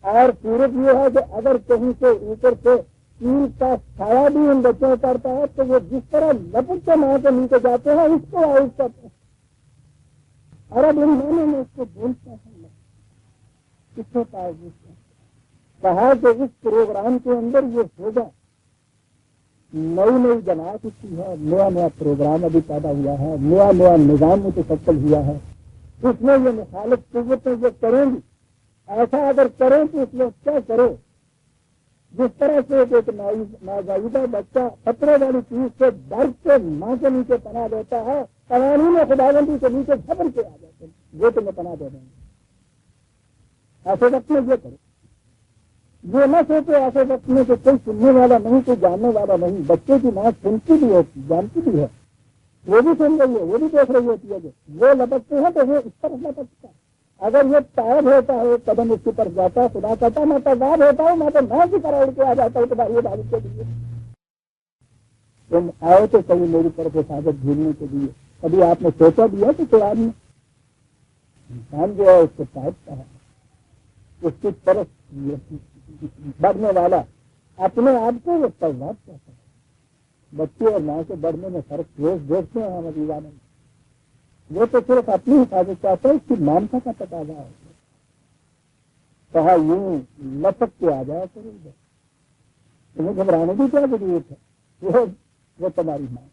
اور صورت یہ ہے کہ اگر کہیں سے اوپر سے تیر کا سایہ بھی ان بچوں میں پڑتا ہے تو وہ جس طرح لپٹ کے ماں کے نیچے جاتے ہیں اس کو آئز کرتے ہیں، عرب انہوں نے اس کو بولتا ہے کس کو کہا کہ اس پروگرام کے اندر یہ ہوگا، نئی جماعت کی ہے، نیا پروگرام ابھی پیدا ہوا ہے، نیا نظام متشکل ہوا ہے، اس میں یہ مخالف قوتیں یہ کریں گی، ایسا اگر کریں تو اس میں کیا کرو؟ جس طرح سے ایک نوزائیدہ بچہ خطرے والی چیز سے ڈر کے ماں کے نیچے پناہ دیتا ہے، قوانین خداوندی کے نیچے جھپڑ کے آ جاتے ہیں، وہ تمہیں پناہ دے دیں گے۔ ایسے وقت میں یہ کرو، یہ نہ سوچے ایسے وقت میں کہ کوئی سننے والا نہیں، کوئی جاننے والا نہیں، بچے کی ماں سنتی بھی ہوتی جانتی بھی ہے، وہ بھی سن رہی ہے، وہ بھی دیکھ رہی ہوتی ہے، وہ لپکتے ہیں تو وہ اس طرح لپکتا ہے، اگر یہ تائب ہوتا ہے ایک قدم اس کی طرف جاتا ہے، خدا کہتا میں تیار ہوتا ہوں، میں تو میں کی طرح اڑ کے آ جاتا ہوں تمہاری عبادت کے لیے۔ تم آئے تو کبھی میری طرف حفاظت جھیلنے کے لیے، کبھی آپ نے سوچا دیا کہ قرآن میں انسان جو ہے اس کو چاہتا ہے، اس کی طرف بڑھنے والا اپنے آپ کو وہ توبات کہتا ہے. بچے اور ماں سے بڑھنے میں فرق روز دیکھتے ہیں ہم عزیزان میں. وہ تو صرف اپنی حفاظت چاہتا ہے، اس کی مانتا کا تقاضا ہے. کہا یوں لپک کے آ جایا کرو گے، تمہیں گھبرانے کی کیا ضرورت ہے؟ وہ تمہاری ماں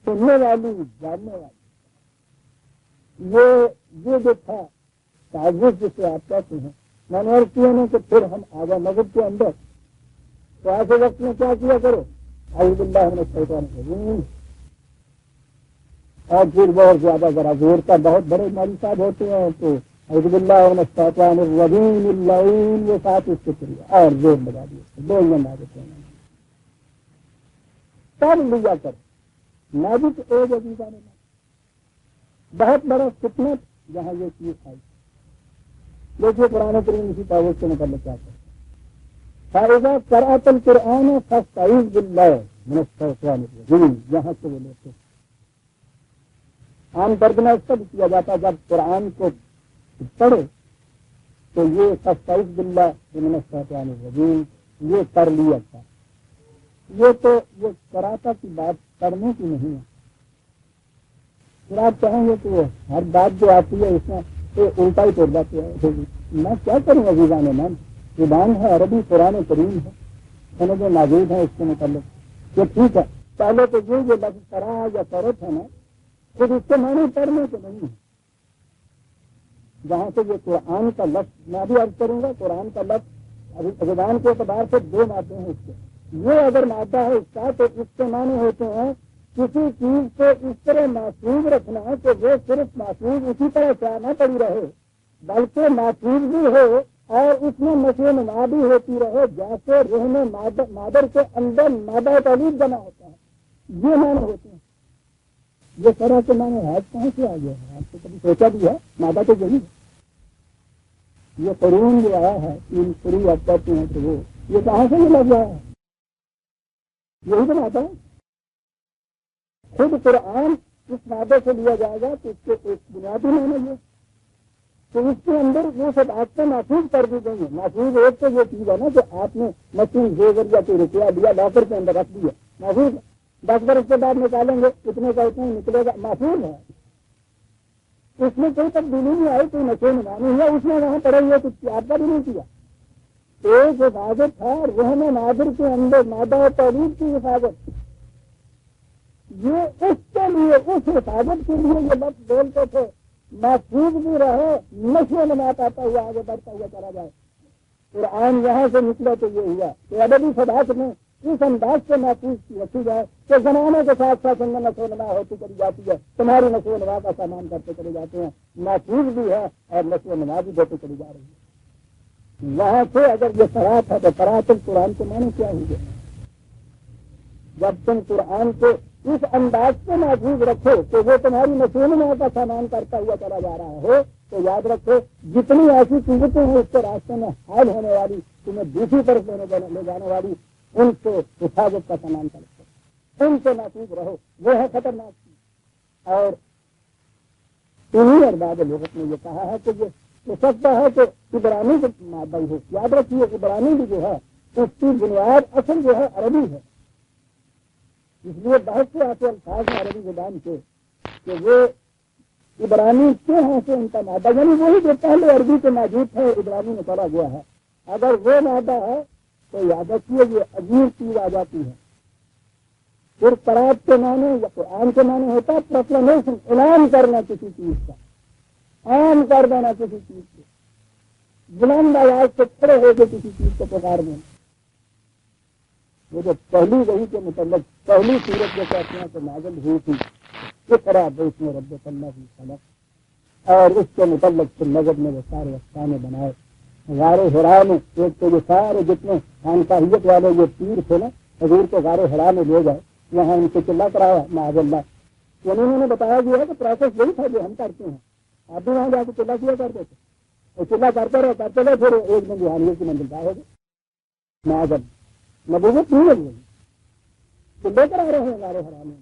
سننے والی جاننے والی. یہ جو تھا تعزیز جسے آپ کہتے ہیں، میں نے عرض کیا کہ پھر ہم آگا مذہب کے اندر تو ایسے وقت میں کیا کیا کرو، اعوذ باللہ من الشیطان الرجیم. اور پھر بہت زیادہ ذرا زور کا بہت بڑے مولوی صاحب ہوتے ہیں تو اعوذ باللہ من الشیطان الرجیم اللعین یہ ساتھ اس کے کریے اور زور لگا دیے دو یہ مار دیتے ہیں. سب لیا کر نازک ایج عزیزان نے بہت بڑا فٹنس جہاں یہ چیز آئی. دیکھیے قرآن کریم اسی تعوذ سے متعلق کیا کرتے فائدہ قرأت القرآن فاستعیذ باللہ من الشیطان الرجیم. یہاں سے وہ لیتے عام ترجمہ اس کا بھی کیا جاتا ہے، جب قرآن کو پڑھے تو یہ فاستعیذ باللہ من الشیطان الرجیم یہ کر لیا تھا. یہ تو یہ قراءت کی بات کرنے کی نہیں ہے. پھر آپ کہیں گے کہ ہر بات جو آتی ہے اس میں الٹا ہی توڑ جاتے ہیں. میں کیا کروں عزیزان من، زبان ہے عربی، قرآن کریم ہے، سندیں موجود ہیں اس کے متعلق. یہ ٹھیک ہے، پہلے تو یہ لفظ کرا یا کرت ہے نا، پھر اس کے معنی پڑھنے کے نہیں ہے. جہاں سے یہ قرآن کا لفظ میں بھی عرض کروں گا، قرآن کا لفظ زبان کے اعتبار سے دو مادے ہیں اس کے. یہ اگر مادہ ہے اس کا تو اس کے معنی ہوتے ہیں کسی چیز کو اس طرح محفوظ رکھنا کہ وہ صرف محفوظ اسی طرح چاہ نہ پڑی رہے بلکہ محفوظ بھی ہو اور اس میں نشو نما بھی ہوتی رہے، جیسے رہنے مادر کے اندر مادہ تعلیم بنا ہوتا ہے. یہ معنی ہوتے ہیں. یہ طرح کے معنی حج کہاں سے آ گیا ہے؟ آپ کو کبھی سوچا بھی ہے؟ مادہ تو یہی ہے. یہ قرون جو آیا ہے تین قری آپ کہتے ہیں کہ وہ یہ کہاں سے ملا گیا ہے؟ یہی تو بات ہے. خود قرآن اس مادے سے لیا جائے گا تو اس کے ایک بنیادی معنی یہ تو اس کے اندر وہ سب آپ کو محفوظ کر دی گئی ہیں. محفوظ ایک تو یہ چیز ہے نا کہ آپ نے مشین زیور یا کوئی روپیہ دیا لاکر کے اندر رکھ دیا، محفوظ. 10 برس کے بعد نکالیں گے اتنے کا اتنا نکلے گا، محفوظ ہے. اس میں کوئی تبدیلی نہیں آئی، کوئی نشو نما نہیں ہے. اس میں وہاں پڑے ہوئے کچھ آپ کا بھی نہیں کیا. ایک حفاظت ہے رہنے نادر کے اندر مادہ و تعلیم کی حفاظت. یہ اس کے لیے اس حفاظت کے لیے یہ لفظ بولتے تھے محفوظ بھی رہے، نشو نما پاتا ہوا آگے بڑھتا ہوا چلا جائے. قرآن یہاں سے نکلا تو یہ ہوا کہ ادبی صداقت میں اس انداز سے محفوظ کی رکھی جائے کہ زمانے کے ساتھ ساتھ نشو نما ہوتی چلی جاتی ہے، تمہاری نشو نما کا سامان کرتے چلے جاتے ہیں. محفوظ بھی ہے اور نشو نما بھی ہوتی چلی جا رہی ہے. وہاں سے اگر یہ قرأت ہے تو قرأت قرآن کے معنی کیا ہوگا؟ جب تم قرآن کو اس انداز سے محفوظ رکھو تو وہ تمہاری نشو نما کا سامان کرتا ہوا چلا جا رہا ہو تو یاد رکھو جتنی ایسی قیمتیں ہیں اس کے راستے میں حائل ہونے والی، تمہیں دوسری طرف لے جانے والی، ان سے حفاظت کا سامان کرتے، ان سے محفوظ رہو. وہ ہے خطرناک چیز. اور انہیں ارباب لغت نے یہ کہا ہے کہ یہ ہو سکتا ہے کہ عبرانی کے مادہ ہو. یاد رکھیے عبرانی بھی جو ہے اس کی بنیاد اصل جو ہے عربی ہے. اس لیے بہت سے ایسے الفاظ ہیں عربی زبان کے کہ وہ عبرانی کے ہیں سے ان کا مادہ یعنی وہی جو پہلے عربی کے موجود تھے عبرانی میں پڑا گیا ہے. اگر وہ مادہ ہے تو یاد رکھیے یہ عجیب چیز آ جاتی ہے. پھر قرأت کے معنی یا قرآن کے معنی ہوتا ہے پروکلیمیشن، اعلان کرنا کسی چیز کا، عام کر دینا کسی چیز کو، بلند آواز سے کھڑے ہو کے کسی چیز کو پکار دینا. وہ جو پہلی وحی کے متعلق پہلی صورت جو کہتے ہیں کہ نازل ہوئی تھی اقرأ باسم ربک الذی خلق، اور اس کے متعلق پھر نظر میں وہ سارے افسانے بنائے. غار حرا میں ایک تو یہ سارے جتنے خانقاہیت والے یہ پیر تھے نا حضور کو غار حرا میں لے گئے، وہاں ان سے چلا کرایا معاذ اللہ. یعنی انہوں نے بتایا گیا ہے کہ پروسیس یہی تھا جو ہم کرتے ہیں. آپ بھی وہاں جا کے چلا کیا کرتے تھے اور چلا کرتے رہے پھر ایک دن روحانیت کی منزل پا ہو گئے. معاذ اللہ نبوت نہیں لگ گئی. تو لے کر آ رہے ہیں ہمارے حرام میں.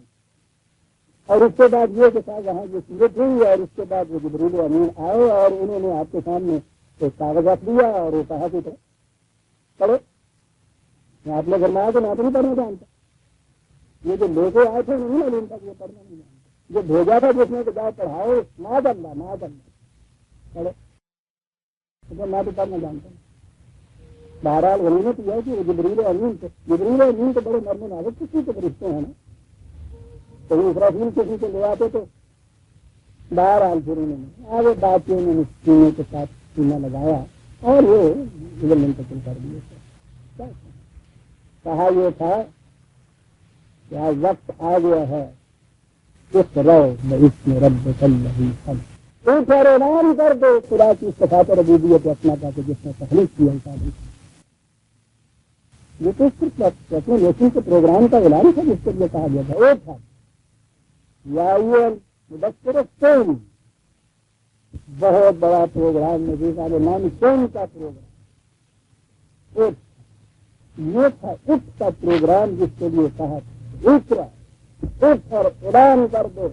اور اس کے بعد یہ کہ صاحب وہاں یہ صورت ہوئی اور اس کے بعد وہ جبریل امین آئے اور انہوں نے آپ کے سامنے ایک کاغذات دیا اور وہ کہا کہ پڑھو. آپ نے فرمایا کہ میں تو نہیں پڑھنا جانتا. یہ جو لے کے آئے تھے انہوں نے علم تک یہ پڑھنا نہیں جانتا. جو بھیجا تھا جس نے کہ جاؤ پڑھاؤ معاذ اللہ پڑھو. میں تو پڑھنا جانتا ہوں. بہرحال غنیمت یہ ہے کہ جبریل امین تو بڑے نرم نازک قسم کے فرشتے ہیں نا. کبھی اسرافیل کسی کو لے آتے تو بہرحال پھر انہوں نے آگے بات کی انہوں نے سینے کے ساتھ سینہ لگایا اور وہ منتقل کر دیے. کہا یہ تھا کہ وقت آ گیا ہے اس رب ایک اور اعلان کر دو خدا کی صفات ربوبیت اپنا تاکہ جس نے تخلیق کی ہے. یہ تو صرف اپنے نیشن کے پروگرام کا اعلان تھا جس کے لیے کہا گیا تھا. ایک تھا بہت بڑا پروگرام نبی کا نام کون کا پروگرام. ایک یہ تھا اس کا پروگرام جس کے لیے کہا دوسرا اس پر اعلان کر دو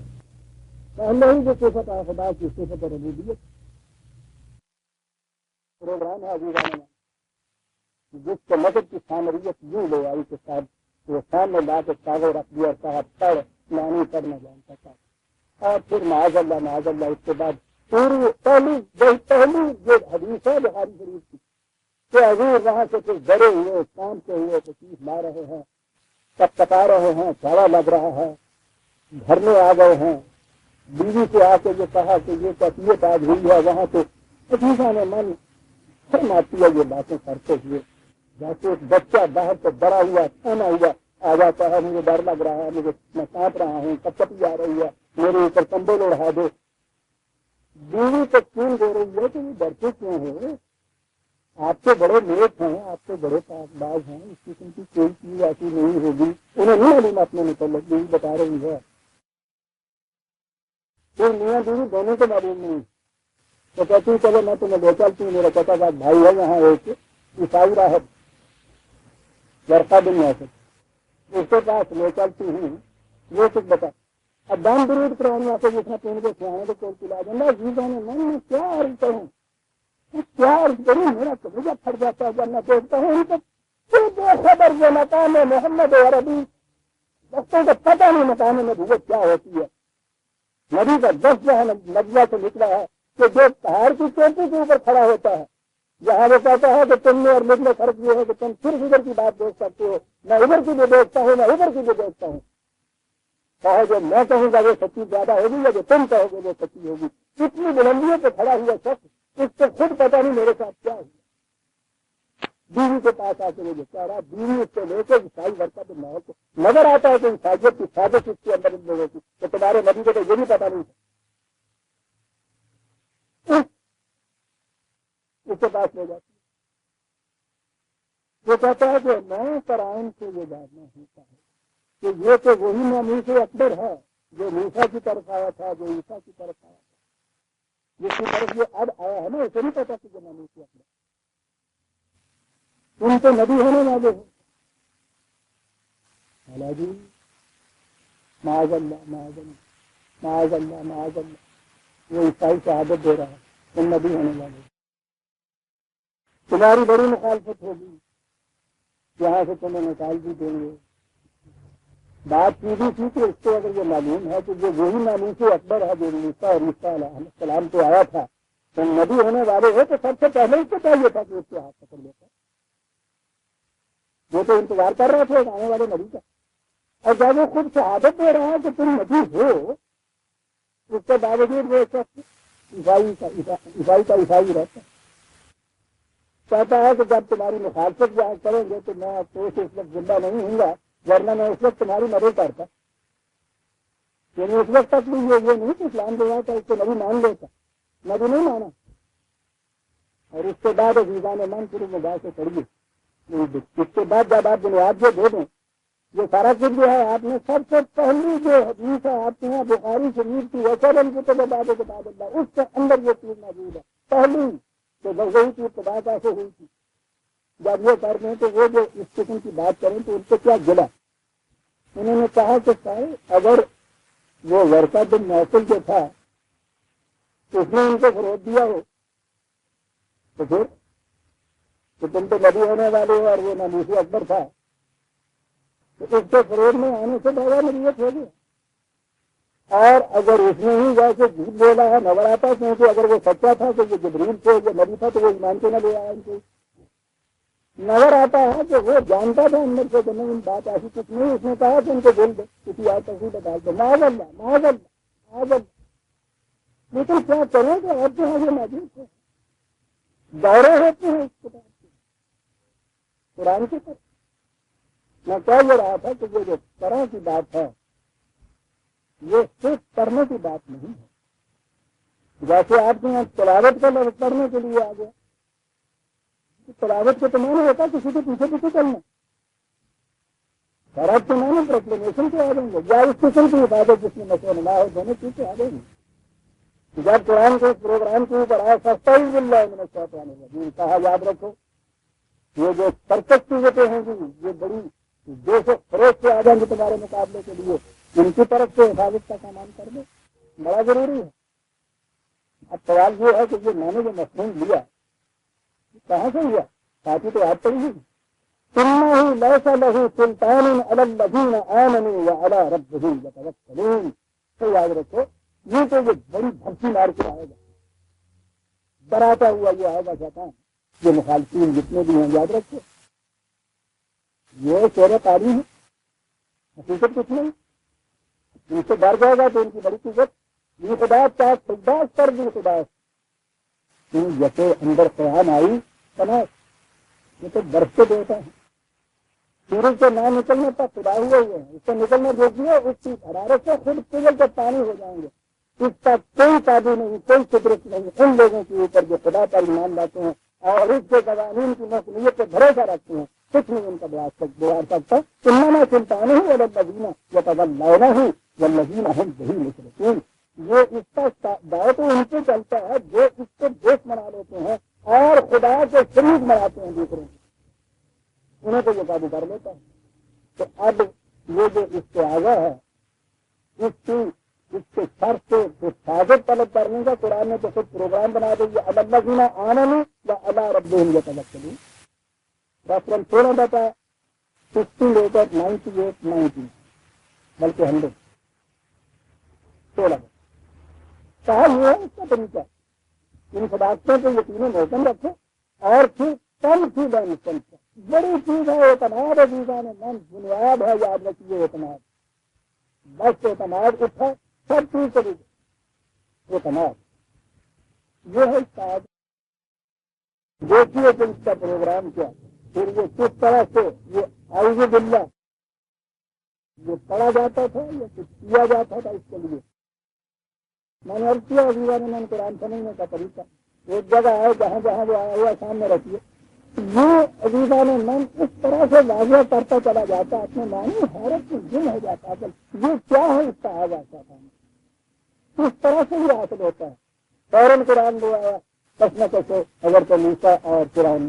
پہلے ہی جو صفت ہے خدا کی صفت ربوبیت پروگرام ہے عزیزان جس کے مدد کی سامریت یوں لے آئی کے ساتھ وہ سامنے لا کے کاغذ رکھ دیا اور کہا پڑھ میں نہیں پڑھنا جانتا تھا. اور پھر معاذ اللہ اس کے بعد پہلی جو حدیث ہے بخاری شریف کی کہ حضور وہاں سے کچھ ڈرے ہوئے کانپتے ہوئے تشریف لا رہے ہیں سب کٹا رہے ہیں چاڑا لگ رہا ہے گھر میں آ گئے ہیں. بیوی سے آ کے یہ کہا کہ یہ کیفیت آج ہوئی ہے وہاں سے عزیزاں نے من فرماتی ہے یہ باتیں کرتے ہوئے جیسے ایک بچہ باہر سے ڈرا ہوا کھانا ہوا آ جاتا ہے مجھے ڈر لگ رہا ہے مجھے میں کانپ رہا ہوں کپکپی آ رہی ہے میرے اوپر کمبل اڑا دو. بیوی تو کیوں دے رہی ہے کہ یہ ڈرتے کیوں ہے آپ کے بڑے نیک ہیں آپ کے بڑے پاک باز ہیں اس قسم کی کوئی چیز ایسی نہیں ہوگی. انہیں نہیں علم اپنے متعلق بیوی بتا رہی ہے. پھر میاں بیوی دونوں کو معلوم نہیں تو کہتی ہوں چلو میں تمہیں لے چلتی ہوں. میرا چچا بات بھائی ہے یہاں ایک عیسائی راہب ورقہ بن نوفل اس کے پاس لے چلتی ہوں. وہ کچھ بتا اب دان درود کرانے آتے جتنا پین کے کھلانے تو کوئی پلا دیں جیتا نے میں کیا عرض کروں میرا کبھی پھٹ جاتا ہے جب میں دیکھتا ہوں تو خبر یہ مقام محمد عربی بچوں کو پتہ نہیں مقام نبوت کیا ہوتی ہے. نبی کا دس جو ہے نبیا سے نکلا ہے کہ جو پہاڑ کی چوٹی کے اوپر کھڑا ہوتا ہے جہاں وہ کہتا ہے کہ تم نے اور مجھ میں فرق یہ ہے کہ تم صرف ادھر کی بات دیکھ سکتے ہو میں ادھر کی بھی دیکھتا ہوں میں ادھر کی بھی دیکھتا ہوں. کہو جو میں کہوں گا وہ سچی زیادہ ہوگی یا جو تم کہو گے وہ سچی ہوگی. اتنی بلندیوں پہ کھڑا ہوا شخص اس کو خود پتہ نہیں میرے ساتھ کیا ہوا. بیوی کے پاس آ کے مجھے کہہ رہا بیوی اس سے لے کے عیسائی ورکا تو میں کو نظر آتا ہے کہ عیسائیت کی سازش اس کے اندر لوگوں کی تو تمہارے نبی کو تو یہ بھی پتا نہیں تھا. اس کے پاس لے جاتی وہ کہتا ہے کہ میں فرعون سے یہ جاننا ہوتا ہے کہ یہ تو وہی ناموس اکبر ہے جو موسیٰ کی طرف آیا تھا جو عیسیٰ کی طرف آیا تھا جس کی طرف یہ اب آیا ہے نا اسے نہیں پتا کہ یہ ناموس اکبر ان کو نبی ہونے والے ہیں. جی معاذ اللہ وہ عیسائی شہادت دے رہا ہے تم نبی ہونے والے تمہاری بڑی مخالفت ہوگی یہاں سے تمہیں نکال بھی دیں گے. بات کی بھی تھی کہ اس کو اگر یہ معلوم ہے کہ یہ وہی ناموس اکبر ہے جو موسیٰ اور عیسیٰ علیہ السلام کو آیا تھا تم نبی ہونے والے ہو تو سب سے پہلے اس کو چاہیے تھا کہ اس کے ہاتھ پکڑ لیتا. وہ تو انتظار کر رہے تھے آنے والے نبی کا اور جب وہ خود شہادت دے رہا ہے کہ تم نبی ہو اس کے باوجود وہ شخص عیسائی رہتا کہتا ہے کہ جب تمہاری مخالفت جہاں کریں گے تو میں تو اس وقت زندہ نہیں ہوں گا ورنہ میں اس وقت تمہاری مدد کرتا. یعنی اس وقت تک بھی یہ نہیں کہ اسلام دے رہا تھا اس کو نبی مان لیتا نبی نہیں مانا. اور اس کے بعد عزیزان من پھر مزاح سے پڑھیے اس کے بعد جب آپ بنیاد جو دے دیں یہ سارا کچھ جو ہے آپ نے سب سے پہلی جو حدیث ہے آپ کے یہاں بخاری شریف کی وسلم کی تو بتا دے کتاب اللہ اس کے اندر یہ چیز موجود ہے. پہلی تو غزوہ کی ابتدا کیسے ہوئی تھی جب یہ کرتے ہیں تو وہ جو اس قسم کی بات کریں تو ان کو کیا گلا انہوں نے کہا کہ اگر وہ ورثہ بن نوفل جو تھا اس نے ان کو فروغ دیا ہو تو پھر کہ تم تو نبی ہونے والے ہو اور وہ ناموسی اکبر تھا تو اس کے فروغ میں آنے سے بغیر نبوت ہو گیا، اور اگر اس نے ہی ویسے جھوٹ بولا ہے نظر آتا ہے، کیونکہ اگر وہ سچا تھا تو وہ جبریل تھے، جو نبی تھا تو وہ ایمان کے نہ لے آیا ان کو، نظر آتا ہے کہ وہ جانتا تھا اندر سے کہ نہیں بات ایسی کچھ نہیں، اس نے کہا کہ ان کو بول دو کسی اور تصویر ڈال دو، معاذ اللہ معاذ اللہ معاذ اللہ۔ لیکن کیا کریں کہ آپ کے یہاں یہ موجود ہے، دورے ہوتے ہیں اس کتاب کے قرآن کے طرف۔ میں کہہ یہ رہا تھا کہ یہ جو طرح کی بات ہے یہ صرف کرنے کی بات نہیں ہے، جیسے آپ کے یہاں تلاوت کا لفظ پڑھنے کے لیے آ گیا، تلاوت کے تو معنی ہوتا ہے کسی کے پیچھے پیچھے چلنا، تلاوت کے معنی پروکلیمیشن کے آ جائیں گے، یا اس قسم کی عبادت جس میں نشو نما ہو دونوں پیچھے آ جائیں گے۔ جب قرآن کے پروگرام کے اوپر آیا سستا ہی مل رہا ہے، میں نے کہا یاد رکھو یہ جو پرفیکٹ چیزیں ہیں گی یہ بڑی جو سے فروغ سے آ جائیں گے تمہارے مقابلے کے لیے، ان کی طرف سے حفاظت کا سامان کر دو، بڑا ضروری ہے۔ اب سوال یہ ہے کہ یہ میں نے جو مفہوم لیا کہاں سے لیا؟ ساتھی تو آپ پڑھی إِنَّهُ لَيْسَ لَهُ سُلْطَانٌ عَلَى الَّذِينَ آمَنُوا وَعَلَى رَبِّهِمْ يَتَوَكَّلُونَ۔ تو یاد رکھو یہ تو یہ بڑی دھمکی مار کے آئے گا، ڈراتا ہوا یہ آئے گا شیطان، یہ مخالفین جتنے بھی ہیں یاد رکھو یہ شعر تعلیم ہے، حقیقت کچھ نہیں، ان سے ڈر جائے گا تو ان کی بڑی قوت، یہ خدا چاہ خداس کر دی خداس جیسے اندر قیام آئی تناس، یہ تو برف سے دیتا ہے، سورج سے نہ نکلنے تک خدا ہوئے ہوئے ہیں، اس سے نکلنے دیکھیے اس کی حرارت سے خود پگھل کے پانی ہو جائیں گے، اس کا کوئی قابو نہیں، کوئی قدرت نہیں ان لوگوں کے اوپر جو خدا پر ایمان لاتے ہیں اور اس کے قوانین کی مسئولیت پہ بھروسہ رکھتے ہیں، کچھ نہیں ان کا بگاڑ سکتا۔ انما سلطانہ علی الذین یتولونہ والذین ہم بہ مشرکون، یہ اس کا دعوت ان سے چلتا ہے جو اس کو دوست بنا لیتے ہیں اور خدا کے شریک بناتے ہیں دوسروں کو، انہیں تو یہ قابو کر لیتا ہے۔ تو اب یہ جو استعاذہ ہے اس کے سر سے حفاظت طلب کرنے کا قرآن نے تو خود پروگرام بنا دیا، الذین آمنوا وعلی ربہم یتوکلون۔ ریفرنس تھوڑا بتا 60 لے کر 98 90 بلکہ 100 16 کہا یہ ہے اس کا طریقہ، ان خداستوں کو یقیناً محکم رکھے اور پھر کم سی بین بڑی چیز ہے اعتماد، عزیزان من بنیاد ہے، یاد رکھیے اعتماد، بس اعتماد اٹھا سب چیز کرے گا، اعتماد یہ ہے استاد۔ دیکھیے کہ اس کا پروگرام کیا، پھر یہ کس طرح سے یہ اعوذ باللہ یہ پڑھا جاتا تھا یا کچھ کیا جاتا تھا، اس کے لیے میں نے عرض کیا عزیزان من قرآن سمجھنے کا طریقہ، ایک جگہ ہے جہاں جہاں وہ آیا ہوا سامنے رکھیے، یہ عزیزان من اس طرح سے واضح کرتا چلا جاتا ہے، اپنے معنی حیرت میں گم ہو جاتا ہے یہ کیا ہے، اس کا آغاز کرتا ہے اس طرح سے یہ حاصل ہوتا ہے۔ فوراً قرآن لے آیا کسنا کسے حضرت موسیٰ اور قرآن،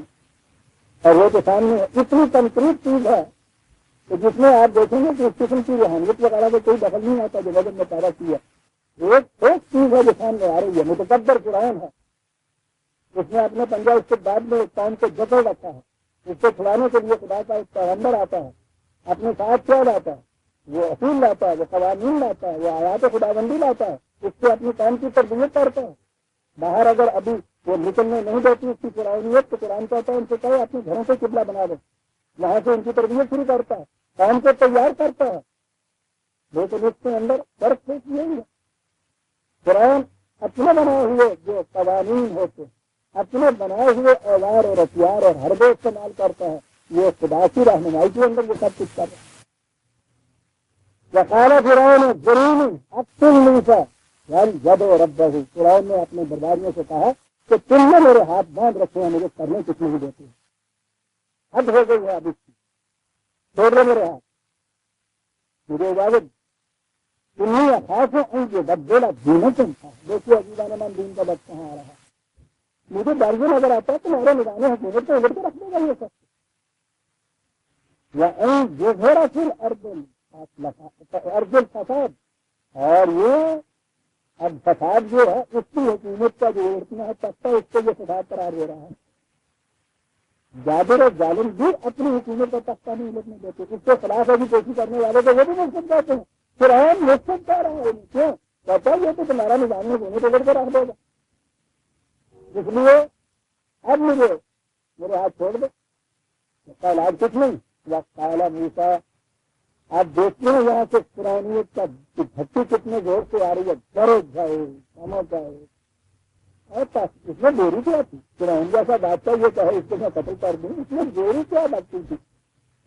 اور وہ تو سامنے اتنی تنقید چیز ہے کہ جس میں آپ دیکھیں گے کہ اس قسم کی روحانیت وغیرہ کو کوئی دخل نہیں آتا جو وزن میں پیدا کیا، ایک چیز ہے جو سامنے آ رہی ہے، متقدر قرآن ہے، اس نے اپنے پنجہ اس کے بعد میں ایک قوم کو جکڑ رکھا ہے، اس کو کھلانے کے لیے خدا کا ایک پیغمبر آتا ہے، اپنے ساتھ کیا لاتا ہے، وہ اصول لاتا ہے، وہ قوانین لاتا ہے، وہ آیات خدا بندی لاتا ہے، اس سے اپنی قوم کی تربیت کرتا ہے۔ باہر اگر ابھی وہ نکلنے نہیں دیتی اس کی قرآنیت تو قرآن کہتا ہے ان سے کہے اپنے گھروں سے قبلہ بنا دو، وہاں سے ان کی تربیت شروع کرتا ہے، قوم کو تیار کرتا ہے، لیکن اس کے اندر فرق نہیں ہے۔ قرآن اپنے بنائے ہوئے جو قوانین ہوتے اپنے بنائے ہوئے اوزار اور ہتھیار اور حربے استعمال کرتا ہے، یہ خدا کی رہنمائی کے اندر یہ سب کچھ کر رہا ہے۔ وقال فرعون ذرونی اقتل موسیٰ وَلْيَدْعُ رَبَّهُ، فرعون نے اپنے درباریوں سے کہا کہ تم نے میرے ہاتھ باندھ رکھے ہیں، مجھے کرنے کچھ نہیں دیتے، حد ہو گئی ہے اب اس کی، چھوڑ رہے میرے ہاتھ، مجھے اجازت تمہیں خاص ان کے بدلا دینوں سے تھا۔ دیکھیے عزیزان من دین کا وقت کہاں آ رہا ہے، مجھے ڈر بھی نظر آتا ہے تمہارے نظام حکومت کو ادھر کے رکھ دے گا یہ سب، یا جو گھوڑا پھر ارد ارض الفساد. اور یہ اب فساد جو ہے اس کی حکومت کا جو اتنا ہے تختہ اس کو یہ فساد قرار دے رہا ہے. جابر اور ظالم بھی اپنی حکومت کا تختہ نہیں لگنے دیتے. اس کے خلاف ابھی کوشش کرنے والے تو وہ بھی مقصد کہتے ہیں. قرآن مقصد کہہ رہا ہے کیوں کہتا ہے یہ تو تمہارا نظام میں ہونے پکڑ کے رکھ دے گا. اس لیے اب میرے ہاتھ چھوڑ دو. اس کا علاج کچھ نہیں. کالا موسیٰ آپ دیکھتے ہیں یہاں سے قرآنیت کا بھٹی کتنے زور سے آ رہی ہے. ڈرو جائے سمجھ جائے اور اس میں دیری کیا تھی. فرعون جیسا بادشاہ یہ کہے اس کو میں قتل کر دوں اس میں دیری کیا لگتی تھی.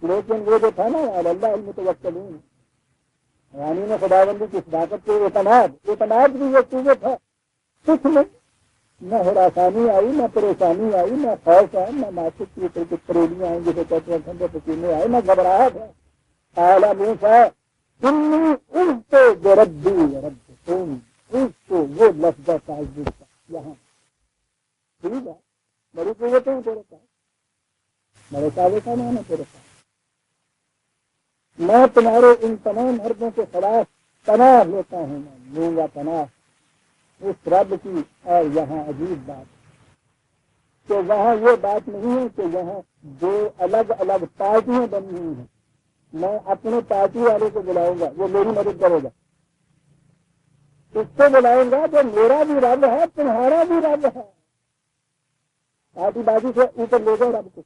لیکن وہ جو تھا نا اللہ المتوکلین یعنی نے خداوندی کی صداقت کے اعتماد بھی یہ چیزیں تھا. کچھ نہیں نہ ہراسانی آئی نہ پریشانی آئی نہ خوف ہے نہ ناسک کی پریلیاں آئیں جسے کہتے ہیں ٹھنڈے پسینے آئے نہ گھبراہٹ ہے. اعلیٰ موسیٰ انی اُلتے بربی ربکم اس کو وہ لفظ تعجب کا یہاں ٹھیک ہے. بڑی قوتیں ہیں تیرے پاس بڑے کاغذ کا نام ہے تیرے پاس. میں تمہارے ان تمام حربوں کے خلاف پناہ لیتا ہوں. میں لوں گا پناہ اس رب کی. اور یہاں عجیب بات کہ وہاں یہ بات نہیں ہے کہ یہاں دو الگ الگ پارٹیاں بنی ہوئی ہیں. میں اپنے پارٹی والے کو بلاؤں گا وہ میری مدد کرے گا. اس کو بلاؤں گا جو میرا بھی رب ہے تمہارا بھی رب ہے. پارٹی بازی سے اوپر لے جاؤ رب کو.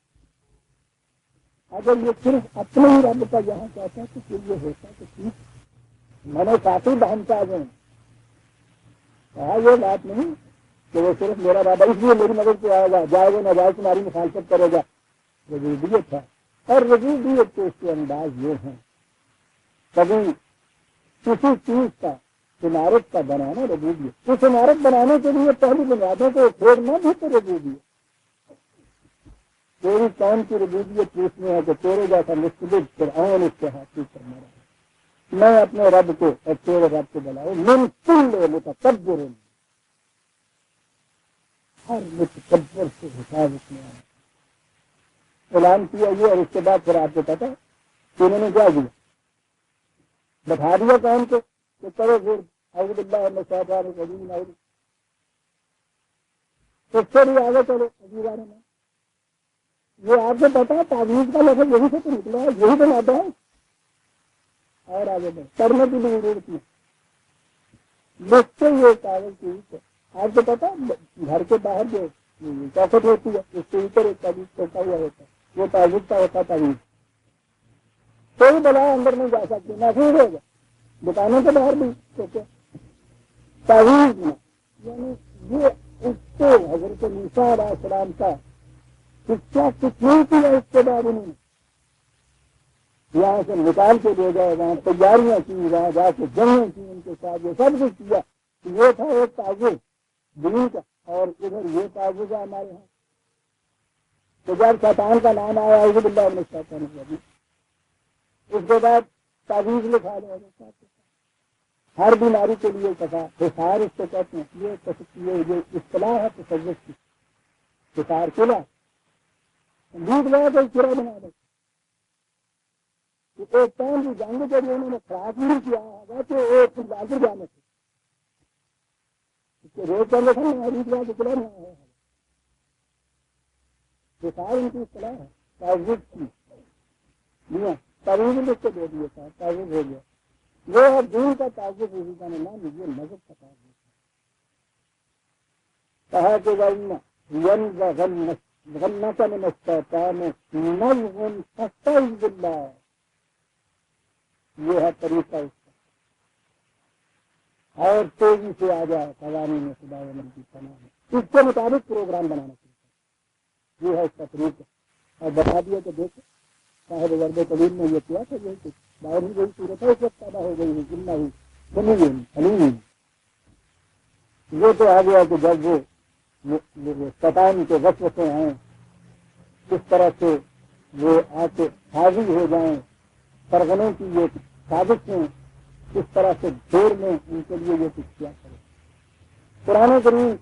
اگر یہ صرف اپنے ہی رب کا یہاں کہتا ہے تو پھر یہ ہوتا تو ٹھیک. میں نے کافی بہن کا دوں کہا یہ بات نہیں کہ وہ صرف میرا رب ہے اس لیے میری مدد پہ آئے گا جائے گا نہ جائے تمہاری مخالفت کرے گا. ربوبیت ہے. اور ربوبیت کے اس کے انداز یہ ہیں کبھی کسی چیز کا عمارت کا بنانا ربوبیت. اس عمارت بنانے کے لیے پہلی بنیادوں کو چھوڑنا بھی تو ربوبیت. تیری قوم کی ربوبیت پوچھنے ہے کہ تیرے جیسا مستبد فرعون اس کے حاصل کرنا رہا. میں اپنے رب کو اور تیرے رب کو بلاؤں. من کل متکبر ہر متکبر سے حفاظت میں آیا. اعلان کیا یہ اور اس کے بعد پھر آپ کو پتا کہ انہوں نے کیا کیا بتا دیا قوم کو کہ کرو پھر اعوذ باللہ من الشیطان الرجیم. اس سے بھی آگے چلو اگلی بارے میں یہ آپ کو پتا ہے تعویذ کا لفظ یہی سے تو نکلا ہے یہی بناتا ہے. اور آگے بڑھ کرنے کی بھی ضرورت نہیں. بچے یہ کاغذ کی آپ کو پتا گھر کے باہر جو چوکٹ ہوتی ہے اس کے اوپر ایک تعویذ ٹوٹا ہوا ہوتا ہے. وہ تعویذ کا ہوتا تعویذ. کوئی بلا اندر نہیں جا سکتی محفوظ ہوگا. دکانوں کے باہر بھی تعویذ میں یعنی یہ اس کو حضرت موسیٰ علیہ السلام کا شکشا کچھ نہیں کیا. اس کے بعد انہوں نے یہاں سے نکال کے دے گئے وہاں تیاریاں کی وہاں جا کے جنگیں کی ان کے ساتھ یہ سب کچھ کیا. یہ تھا ایک تعویذ دین کا. اور ادھر یہ تعویذ ہے ہمارے یہاں تو جب شیطان کا نام آیا اعوذ باللہ من الشیطان الرجیم اس کے بعد تعویذ لکھا جائے گا. ہر بیماری کے لیے حصار اس کو کہتے ہیں. یہ اصطلاح ہے تصوف کی. حصار قلعہ لوٹ گیا تو قلعہ بنا دے. ایک ٹائم کی جنگ کے لیے انہوں نے خراب نہیں کیا ہے تو ایک آگے جانے سے روز چلے تھے لوٹ گیا تو قلعہ بنا ہے. حصار ان کی اصطلاح ہے تعویذ کی. تعویذ لکھ کے دے دیے تھا تعویذ ہو گیا. وہ ہے دین کا تعویذ اسی کا نام یہ مذہب کا تعویذ کہا کہ غنّک من الشیطان نزغ فاستعذ باللہ. یہ ہے طریقہ اس کا. اور تیزی سے آ جائے قوانین میں خدا کی پناہ اس کے مطابق پروگرام بنانا چاہیے. یہ ہے اس کا طریقہ. اور بتا دیا کہ دیکھو صاحب ضرب قبیل میں یہ کیا تھا یہ کچھ باہر ہی گئی صورت ہے اس وقت پیدا ہو گئی ہے جمنا ہوئی سنی. یہ تو آ گیا کہ جب وہ شیطان کے وسوسے ہیں کس طرح سے وہ آ کے حاضر ہو جائیں فرغنوں کی یہ سازش میں کس طرح سے دور میں ان کے لیے یہ کچھ کیا کرے. قرآن کریم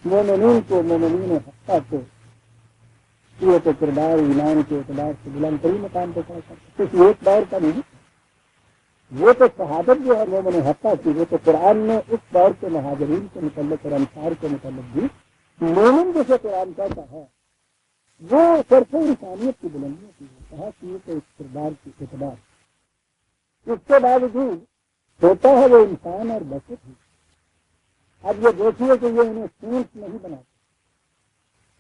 مومنین کو مومنین حقہ کو کردار ایمان کے اعتبار سے بلند ترین مقام پہ پہنچا. کسی ایک دور کا نہیں وہ تو شہادت جو ہے مومن حقہ کی، وہ تو قرآن نے اس دور کے مہاجرین کے متعلق اور انصار کے متعلق بھی مومن جیسے قرآن کہتا ہے وہ صرف انسانیت کی بلندیوں کی کہا کہ یہ تو اس کردار کی اعتبار، اس کے باوجود ہوتا ہے وہ انسان اور بشر ہی۔ اب یہ دیکھیے کہ یہ انہیں سوچ نہیں بناتے،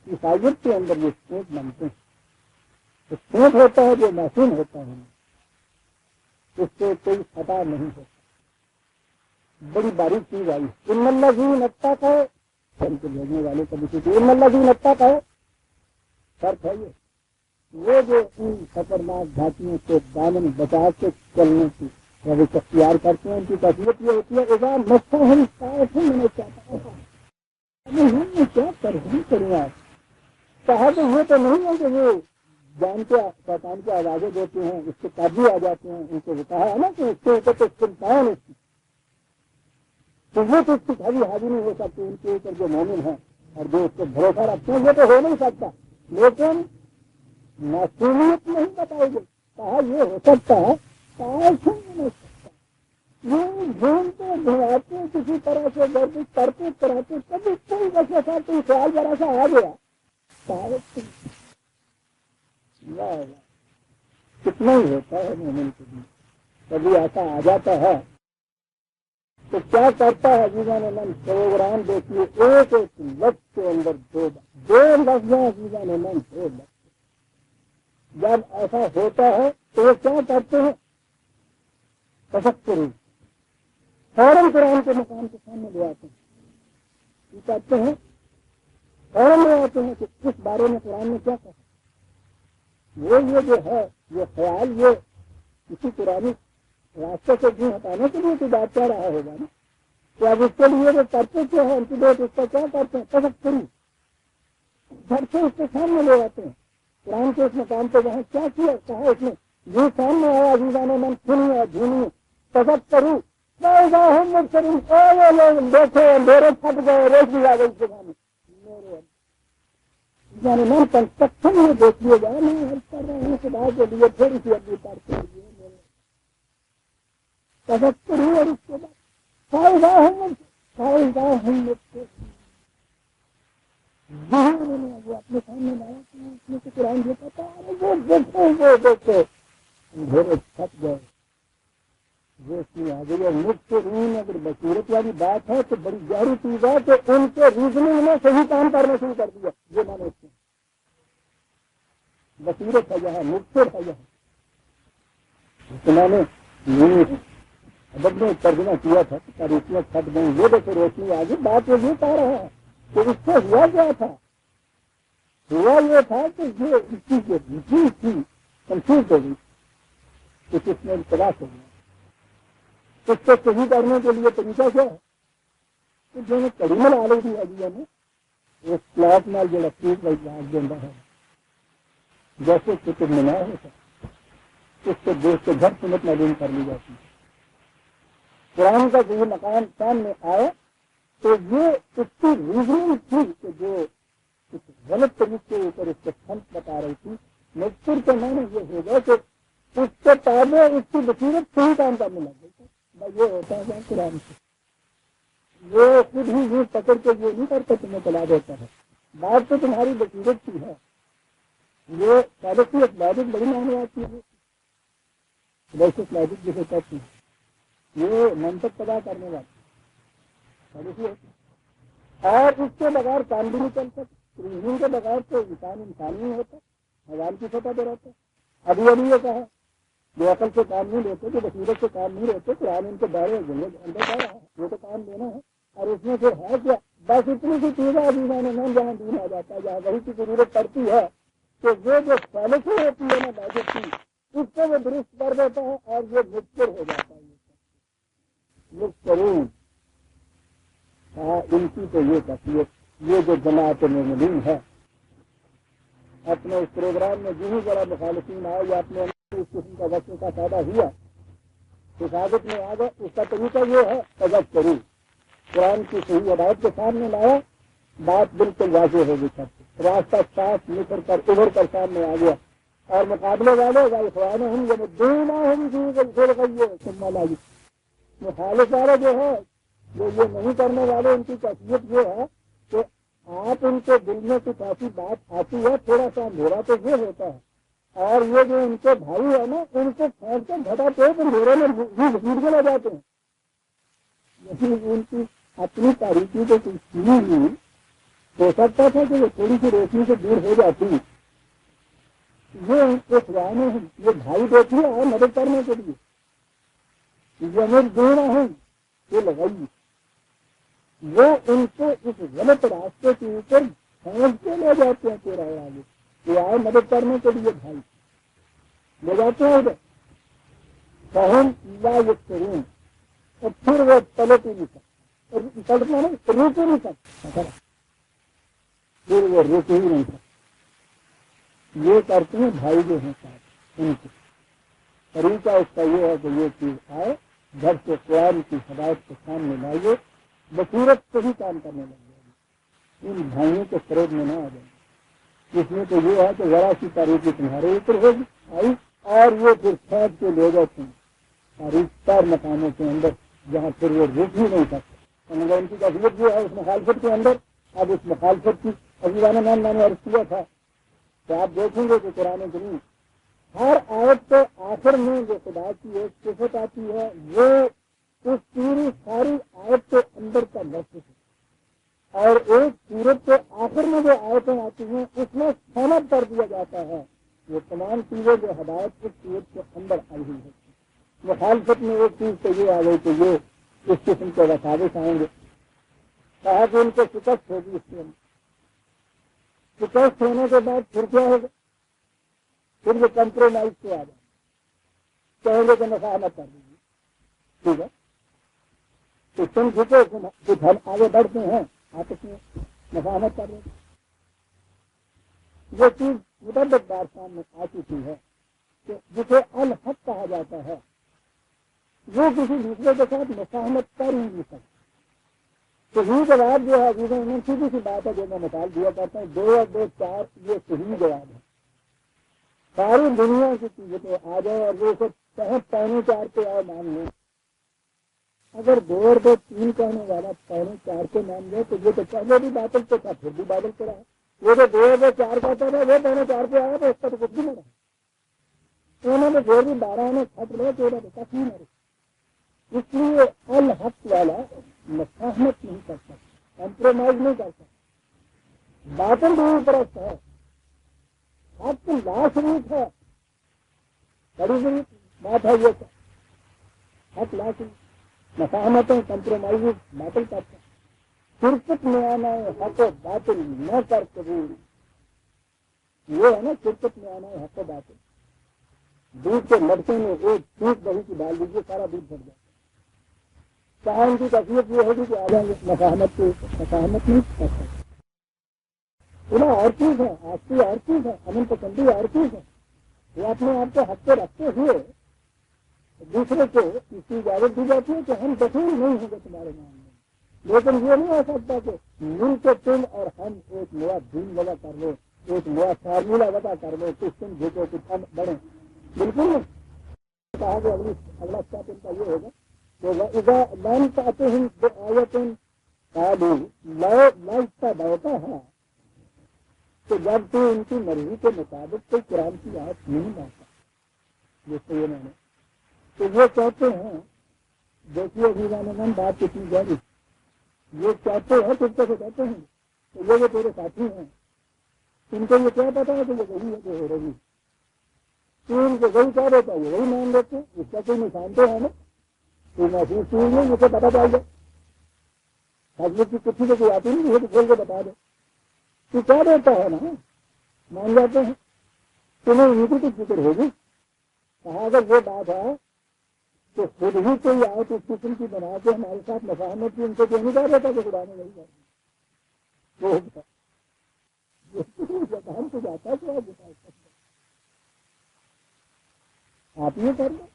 عیسائیت کے اندر یہ سوچ بنتے ہیں، تو سوچ ہوتا ہے جو معصوم ہوتا ہے اس سے کوئی خطا نہیں ہوتا۔ بڑی باریک چیز آئی، ان اللہ جی نقطہ کا ہے ان کو بھیجنے والے کا بھی ان اللہ جی نقطہ کا ہے فرق ہے یہ، وہ جو ان خطرناک گھاٹیوں سے دامن بچا کے چلنے کی روش اختیار کرتے ہیں، ان کی کیفیت یہ ہوتی ہے اذا مسہم طائف من الشیطان، ہم کیا کریں آپ کہا تو یہ تو نہیں ہے کہ وہ جان کے شیطان کی آوازیں دیتے ہیں، اس کے قابو آ جاتے ہیں، ان کو کہا ہے نا کہ اس کے اوپر تو سلطان اس کی، تو وہ تو اس کی خالی حاضر نہیں ہو سکتی ان کے اوپر جو مومن ہیں اور جو اس کو بھروسہ رکھتے ہیں، یہ تو ہو نہیں سکتا، لیکن معصومیت نہیں بتائی گئی، کہا یہ ہو سکتا ہے نہیں سکتا، یہ گھومتے گھماتے کسی طرح سے گردش کرتے کراتے کبھی کوئی ویسے سا کوئی خیال ذرا سا آ گیا، کتنا ہی ہوتا ہے مومن کے لیے، کبھی ایسا آ جاتا ہے تو کیا کرتا ہے عزیزان من، پروگرام دیکھیے ایک لفظ کے اندر دو لفظ ہیں عزیزان من، دو لفظ، جب ایسا ہوتا ہے تو وہ کیا کرتے ہیں تفکر فوراً قرآن کے مقام کے سامنے لے آتے ہیں، یہ کہتے ہیں فوراً لے آتے ہیں کہ اس بارے میں قرآن نے کیا کہا، وہ یہ جو ہے یہ خیال یہ کسی قرآن راستے سے دور ہٹانے کے لیے تو بات کہہ رہا ہوگا نا، تو اب اس کے لیے وہ کرتے کیا ہے انٹیڈیٹ اس کا کیا کرتے ہیں تفکر گھر سے اس کے سامنے لے آتے ہیں، قرآن کے اس مقام پہ وہاں کیا کیا کہا اس نے یہ سامنے آیا عزیزان من سنیے جھونیے تفکرو دیکھو اندھیرے پھٹ گئے روشنی آ گئی جگہ میں یعنی میں کنسٹرکشن میں دیکھیے گا میں ہیلپ کر رہا ہوں خدا کے لیے تھوڑی سی اپنی کر کے لیے تفکر ہوں اور اس کے بعد فائدہ ہوں وہ اپنے سامنے لایا اس میں سے قرآن جو کہتا ہے وہ دیکھو اندھیرے پھٹ گئے روشنی آ گئی، اور مجھ سے اگر بصیرت والی بات ہے تو بڑی گہری چیز ہے کہ ان کے ریزننگ میں صحیح کام کرنا شروع کر دیا، یہ میں نے بصیرت ہے یہاں مبصر ہے یہاں، میں نے ادب میں ترجمہ کیا تھا تاریخیاں پھٹ گئی یہ دیکھو روشنی آ گئی، بات یہ کہہ رہا ہے کہ اس سے ہوا کیا تھا، ہوا یہ تھا کہ یہ اسی کے چیز تھی کنفیوز ہو گئی کچھ اس میں تلاش ہو گیا، اس کو صحیح کرنے کے لیے طریقہ کیا ہے کہ جو کڑیمل آ رہی تھی ابھی ہمیں اس پلاٹ میں جو لکیز کا اجلاس دینا ہے جیسے قطب مینار ہوتا اس کو دیکھ کے گھر سمت معلوم کر لی جاتی ہے، قرآن کا جو مقام سامنے آیا تو یہ اس کی ریزننگ تھی کہ جو کچھ غلط طریقے کے اوپر اس کو سمت بتا رہی تھی، مذکر کے معنی یہ ہوگا کہ اس کے تابع اس کی بصیرت صحیح کام کرنے لگ گئی، یہ ہوتا ہے قرآن سے، وہ خود ہی یہ پکڑ کے یہ نہیں کرتا تمہیں چلا دیتا ہے، بات تو تمہاری بصیرت کی ہے، یہ سالسی اخلاقیت بڑی معنی آتی ہے، سالسی اخلاقیت جسے کہتی ہے یہ منطق پیدا کرنے والی سالسی ہوتی ہے، اور اس کے بغیر کام بھی نہیں چل سکتا، ریزننگ کے بغیر تو انسان نہیں ہوتا، حوال کی سطح پہ رہتا ہے، ابھی یہ کہا جو عقل سے کام نہیں لیتے جو بصیرت سے کام نہیں لیتے قرآن ان کے دائرے اندر جا رہا ہے، وہ تو کام لینا ہے، اور اس میں پھر ہے کیا بس اتنی سی چیز ہے ابھی میں نے جہاں دور آ جاتا ہے جہاں وہی کی ضرورت پڑتی ہے کہ وہ جو پالیسی ہوتی ہے نا بجٹ کی اس کو وہ درست کر دیتا ہے اور یہ مذکر ہو جاتا ہے، مذکرون ان کی تو یہ کیفیت یہ جو جماعت مومنین ہے اپنے اس پروگرام میں جو ہی ذرا مخالفین آئے یا اپنے اس قسم کا وقت کا فائدہ ہوا حفاظت میں آ گئے، اس کا طریقہ یہ ہے تجد کرو قرآن کی صحیح ہدایت کے سامنے لایا، بات بالکل واضح ہو گئی، راستہ صاف نکل کر ابھر کر سامنے آ گیا، اور مقابلے والے اخوانہم یمدونہم فی الغی ثم لا یقصرون، مخالف والے جو ہے جو یہ نہیں کرنے والے، ان کی کیفیت یہ ہے کہ آپ ان کے دل میں کچھ ایسی بات آتی ہے، تھوڑا سا اندھیرا تو یہ ہوتا ہے، اور یہ جو ان کے بھائی ہے نا ان کو پھینک کر گھٹا پہ اندھیرے میں گھیر کے لے جاتے ہیں۔ یہی ان کی اپنی تاریخی کو کچھ سنی ہوئی ہو سکتا تھا کہ وہ تھوڑی سی روشنی سے دور ہو جاتی، یہ اخوان ہیں، یہ بھائی دیکھیے اور مدد کرنے کے لیے یمدونہم فی الغی، وہ ان کو اس غلط راستے کے اوپر پھینک کے لے جاتے ہیں تیرا آگے، یہ آئے مدد کرنے کے لیے بھائی لے جاتے ہیں ادھر، فہم لا یقصرون، اور پھر وہ پلٹ ہی نہیں سکتے، اور پلٹنا نہیں روک ہی نہیں سکتے، پھر وہ روک ہی نہیں سکتے۔ یہ کرتے ہیں بھائی جو ہیں ساتھ ان کو، طریقہ اس کا یہ ہے کہ یہ چیز آئے گھر سے قرآن کی ہدایت کے سامنے لائیے، بصیرت سے ہی کام کرنے لگ جائے، ان بھائیوں کے فریب میں نہ آ جائے، اس میں تو یہ ہے کہ ذرا سی تاریخی تمہارے اوپر ہوگی آئی، اور وہ پھر کھینچ کے لے جاتے ہیں تاریخ پر مکانوں کے اندر جہاں پھر وہ روک ہی نہیں سکتے۔ مگر ان کی کیفیت یہ ہے اس مخالفت کے اندر، اب اس مخالفت کی عزیزانہ نام میں نے عرض کیا تھا کہ آپ دیکھیں گے کہ قرآن کریم ہر آیت کے آخر میں جو خدا کی ایک صفت آتی ہے وہ اس پوری ساری آیت کے اندر کا لفظ ہے، اور ایک سورت کے آخر میں جو آیتیں آتی ہیں اس میں سند کر دیا جاتا ہے وہ تمام چیزیں جو ہدایت اس سورت کے اندر آئی ہوئی ہے۔ مخالفت میں ایک چیز تو یہ آ گئی کہ یہ اس قسم کے وسائل آئیں گے، کہا کہ ان کو شکست ہوگی، اس کے اندر شکست ہونے کے بعد پھر کیا ہوگا، پھر وہ کمپرومائز سے آ جائیں، کہیں گے کہ مفاہمت کر دیجیے، ٹھیک ہے تو تم جھکو، کچھ ہم آگے بڑھتے ہیں آپس میں مفاہمت کر رہے ہیں۔ یہ چیز متعدد بار سامنے آ چکی ہے کہ جسے الحق کہا جاتا ہے وہ کسی دوسرے کے ساتھ مفاہمت کر ہی نہیں سکتا۔ تو صحیح جواب جو ہے انہیں سیدھی سی بات ہے جو میں مثال دیا کرتا ہوں، 2 اور 2 4 یہ صحیح جواب ہے۔ ساری دنیا کی چیزیں پہ آ جائے اور وہ صرف 3.4 پہ آئے مان لیں، اگر 2 اور 2 3 کہنے والا 3.4 پہ مان جائے تو یہ تو پہلے بھی باطل پہ تھا پھر بھی باطل پہ رہا، وہ جو 2 اور 2 4 کہتا تھا وہ 3.4 پہ آیا تو اس کا تو کچھ بھی نہ رہا، انہوں نے جو بھی 12 میں کھٹ رہے 13 پہ کچھ نہیں رہے۔ اس لیے الحق والا مفاہمت نہیں کر سکتا، کمپرومائز نہیں کر سکتا، باطل بھی پرست ہے، حق لا شریک ہے، بڑی بڑی بات ہے یہ حق لا شریک، مفاہمتیں کمپرومائز باطل کرتا ہے، شرکت میں آنا ہے حق و باطل نہ کر قبول، یہ ہے نا شرکت میں آنا ہے حق و باطل، دودھ کے مٹکے میں ایک دودھ دہی کی ڈال دیجیے سارا دودھ بھر جاتا ہے، کہاں ان کی کیفیت یہ ہوگی کہ آ جائیں گے مفاہمت کی، مفاہمت نہیں کر سکتے، انہیں اور چیز ہے، آستی اور چیز ہے، امن پسندی اور چیز ہے، وہ اپنے آپ کو حق پہ رکھتے ہوئے دوسرے کو اس کی اجازت دی جاتی ہے کہ ہم دخیل نہیں ہوں گے تمہارے معاملے میں، لیکن یہ نہیں ہو سکتا کہ مل کے تم اور ہم ایک نیا دین وضع کر لو، ایک نیا فارمولہ وضع کر لو، کچھ تم جھکو کچھ ہم بڑھیں، بالکل نہیں۔ کہا کہ اگلا اسٹیپ ان کا یہ ہوگا کہ وَإِذَا لَمْ تَأْتِهِمْ بِآيَةٍ قَالُوا لَا اتَّبَعْتَهَا، کہ جب تو ان کی مرضی کے مطابق کوئی قرآن کی آیت نہیں لاتا، جس سے یہ میں نے تو یہ کہتے ہیں، دیکھیے عزیزان من بات کتنی گہری، یہ کہتے ہیں کتے سے کہتے ہیں تو یہ تیرے ساتھی ہیں، ان کو یہ کیا پتا ہے کہ یہ وہی ہے جو ہو رہی، تو ان کو وہی کہہ دیتا ہے یہ وہی مان لیتے، اس کا کوئی نشان تو ہے نا، کوئی محسوس چیز نہیں جسے پتا چل جائے، حضرت کی کسی کو کوئی آتی نہیں ہے تو کھول کے بتا دے، تو کہہ دیتا ہے نا، مان جاتے ہیں، تمہیں ان کی کچھ فکر ہوگی، کہا اگر یہ بات ہے تو خود ہی کوئی آئے تو اس قسم کی بنا کے ہمارے ساتھ مفاہمت کی، ان کو کیوں نہیں کہہ دیتا کہ خدا نے نہیں کہا، ہم تو جاتا ہے کہ آپ یہ کر لیں،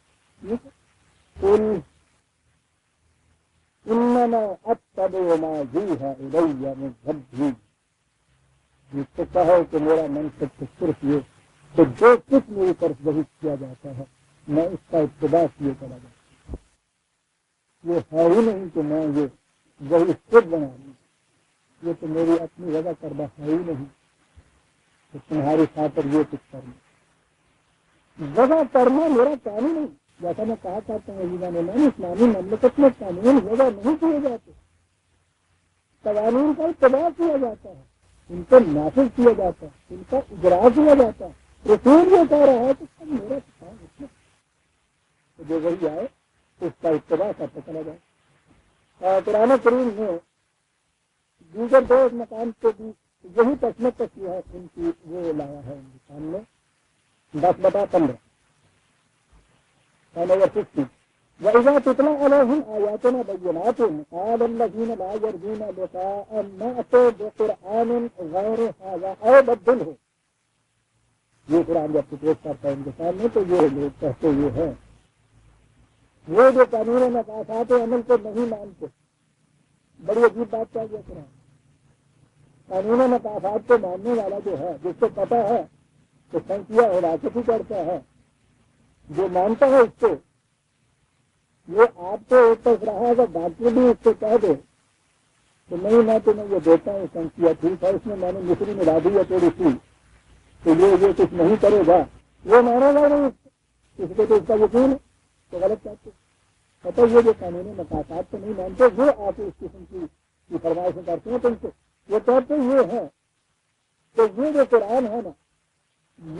انما اتبع ما یوحی الی من ربی، جس سے کہو کہ میرا منصب تو صرف یہ تو جو کچھ میری طرف وہی کیا جاتا ہے میں اس کا اتباع کیے چلا جاتا ہوں۔ یہ ہے ہی نہیں کہ میں یہ وہی خود بنا لوں، یہ تو میری اپنی وجہ کردہ ہے ہی نہیں کہ تمہاری خاطر یہ کچھ کرنا، وجہ کرنا میرا کام ہی نہیں۔ جیسا میں کہا کرتا ہوں عزیزان میں اسلامی مملکت میں قانون وضع نہیں کیے جاتے، قوانین کا اتباع کیا جاتا ہے، ان کو نافذ کیا جاتا ہے، ان کا اجرا کیا جاتا ہے۔ رسول یہ کہہ رہا ہے کہ سب میرا کام اس میں تو جو وہی آئے اس کا اتباع کرتا چلا جائے۔ قرآن کریم میں دیگر دو مقام پہ بھی یہی تسمت کی ہے ان کی وہ لایا ہے ہندوستان میں 10/15 وَإِذَا تُتْلَىٰ عَلَيْهِمْ آيَاتُنَا بَيِّنَاتٍ قَالَ الَّذِينَ لَا يَرْجُونَ لِقَاءَنَا ائْتُوا بِقُرْآنٍ غَيْرِ هَٰذَا أَوْ بَدِّلْهُ۔ یہ قرآن جب پیش کرتا ہے ان کے سامنے تو یہ لوگ کہتے یہ ہیں وہ جو قانون مقاصد عمل کو نہیں مانتے۔ بڑی عجیب بات کیا یہ قرآن قانون مقاصد کو ماننے والا جو ہے، جس کو پتہ ہے کہ سنکھیا ہراست ہی کرتا ہے، جو مانتا ہے اس کو، یہ آپ کو ایک طرف رہا اگر ڈاکٹر بھی اس کو کہہ دے تو نہیں میں تمہیں یہ دیتا ہوں سنکھیا ٹھیک ہے، اس میں میں نے مصری ملا دی ہے تھوڑی سی تو یہ کچھ نہیں کرے گا، وہ مانے گا نہیں، اس کو تو اس کا یقین ہے تو غلط کہتے پتہ یہ جو قانونی مقاصد کو نہیں مانتے وہ آپ اس قسم کی فرمائشیں کرتے ہیں تم سے، وہ کہتے یہ ہے کہ یہ جو قرآن ہے نا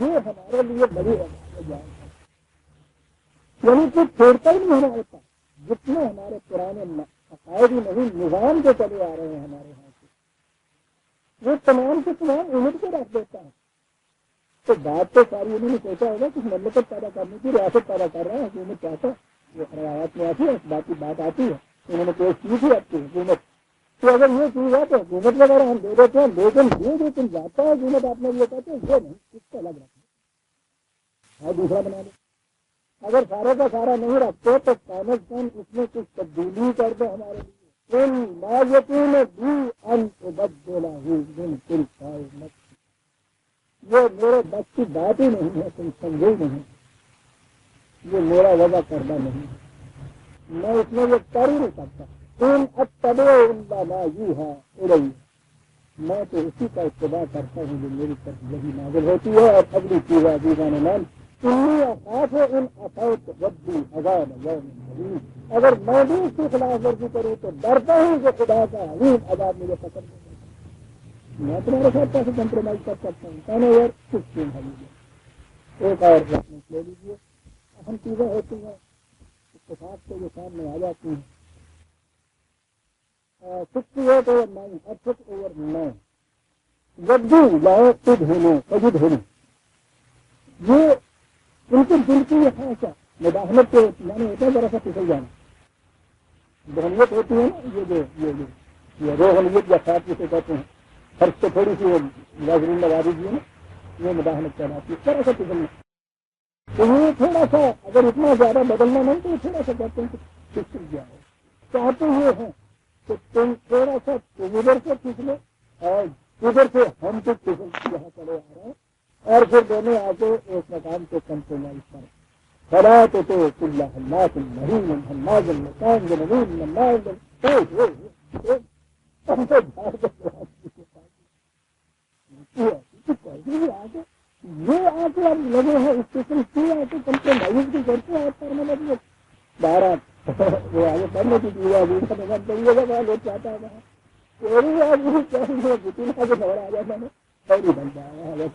یہ ہمارے لیے بڑی جان ہے، یعنی کچھ چھوڑتا ہی نہیں ہمارے پاس، جتنے ہمارے پرانے عقائدی نہیں نظام جو چلے آ رہے ہیں ہمارے یہاں سے وہ تمام کے تمام امید کو رکھ دیتا ہے۔ تو بات تو ساری انہوں نے سوچا ہوگا کہ مملکت پیدا کرنے کی ریاست پیدا کر رہا ہے حکومت چاہتا ہے، وہ روایات میں آتی ہے باقی بات آتی ہے انہوں نے پیش کی تھی آپ کی حکومت، تو اگر یہ چیز ہے تو حکومت وغیرہ ہم دے دیتے ہیں، لیکن یہ جو تم جاتا ہے حکومت آپ نے یہ کہتے ہیں یہ نہیں، اس کو الگ رکھنا اور دوسرا بنا دیں، اگر سارے کا سارا نہیں رکھتے تو کم از کم اس میں کچھ تبدیلی کر دو ہمارے لیے۔ لا یقین بھی ان ابدلہ بالکل یہ میرے بس کی بات ہی نہیں ہے، تم سمجھے ہی نہیں، یہ میرا وضع کردہ نہیں ہے، میں اس میں یہ کر ہی نہیں سکتا۔ تم اتبع الا ما یوحی الی، میں تو اسی کا اتباع کرتا ہوں جو میری طرف وحی نازل ہوتی ہے۔ اور اگلی چیز عزیزان من انی اخاف ان عصیت ربی عذاب یوم عظیم، اگر میں بھی اس کی خلاف ورزی کروں تو ڈرتا ہوں کہ خدا کا عظیم عذاب مجھے پکڑ لے گا۔ میں تمہارے ساتھ کیسے کمپرومائز کر سکتا ہوں؟ کہنے یار کچھ کیوں ہے لیجیے ایک اور ریفرنس لے لیجیے، اہم چیزیں ہوتی ہیں اتفاق سے یہ سامنے آ جاتی ہیں۔ 68/9 68/9 ودو لا تدہنو فجدہنو، یہ ان کے دل کی یہ خواہش ہے مداخلت کے یعنی ہوتا ہے ذرا سا پھسل جانا، دہنیت ہوتی ہے نا یہ روحانیت یا خاص جسے کہتے ہیں، فرق سے تھوڑی سی ناظرین لگا دیجیے نا، یہ مداخلت کہلاتی ہے ذرا سا پھسلنا، تو یہ تھوڑا سا اگر اتنا زیادہ بدلنا نہیں تو تھوڑا سا کہتے ہیں کہ پھسل گیا ہے، چاہتے یہ ہے کہ تم تھوڑا سا ادھر سے پھسلے اور ادھر سے ہم سے پھسل یہاں چلے آ رہے ہیں اور پھر دونوں آ کے ایک مقام کو کمپرومائز کریں۔ فلا تطع كل حلاف مهين هماز مشاء بنميم یہ آ کے اب لگے ہیں اس قسم کی آ کے کمپرومائز بھی کرتے ہیں آپ پر بارہ وہ آگے پڑھنے کی چیز ابھی کا نظر پڑیے گا لوگ چاہتا ہے کوئی آدمی چاہیے جتنا کے خبر آ جاتا ہے پہلی بن جائے گا،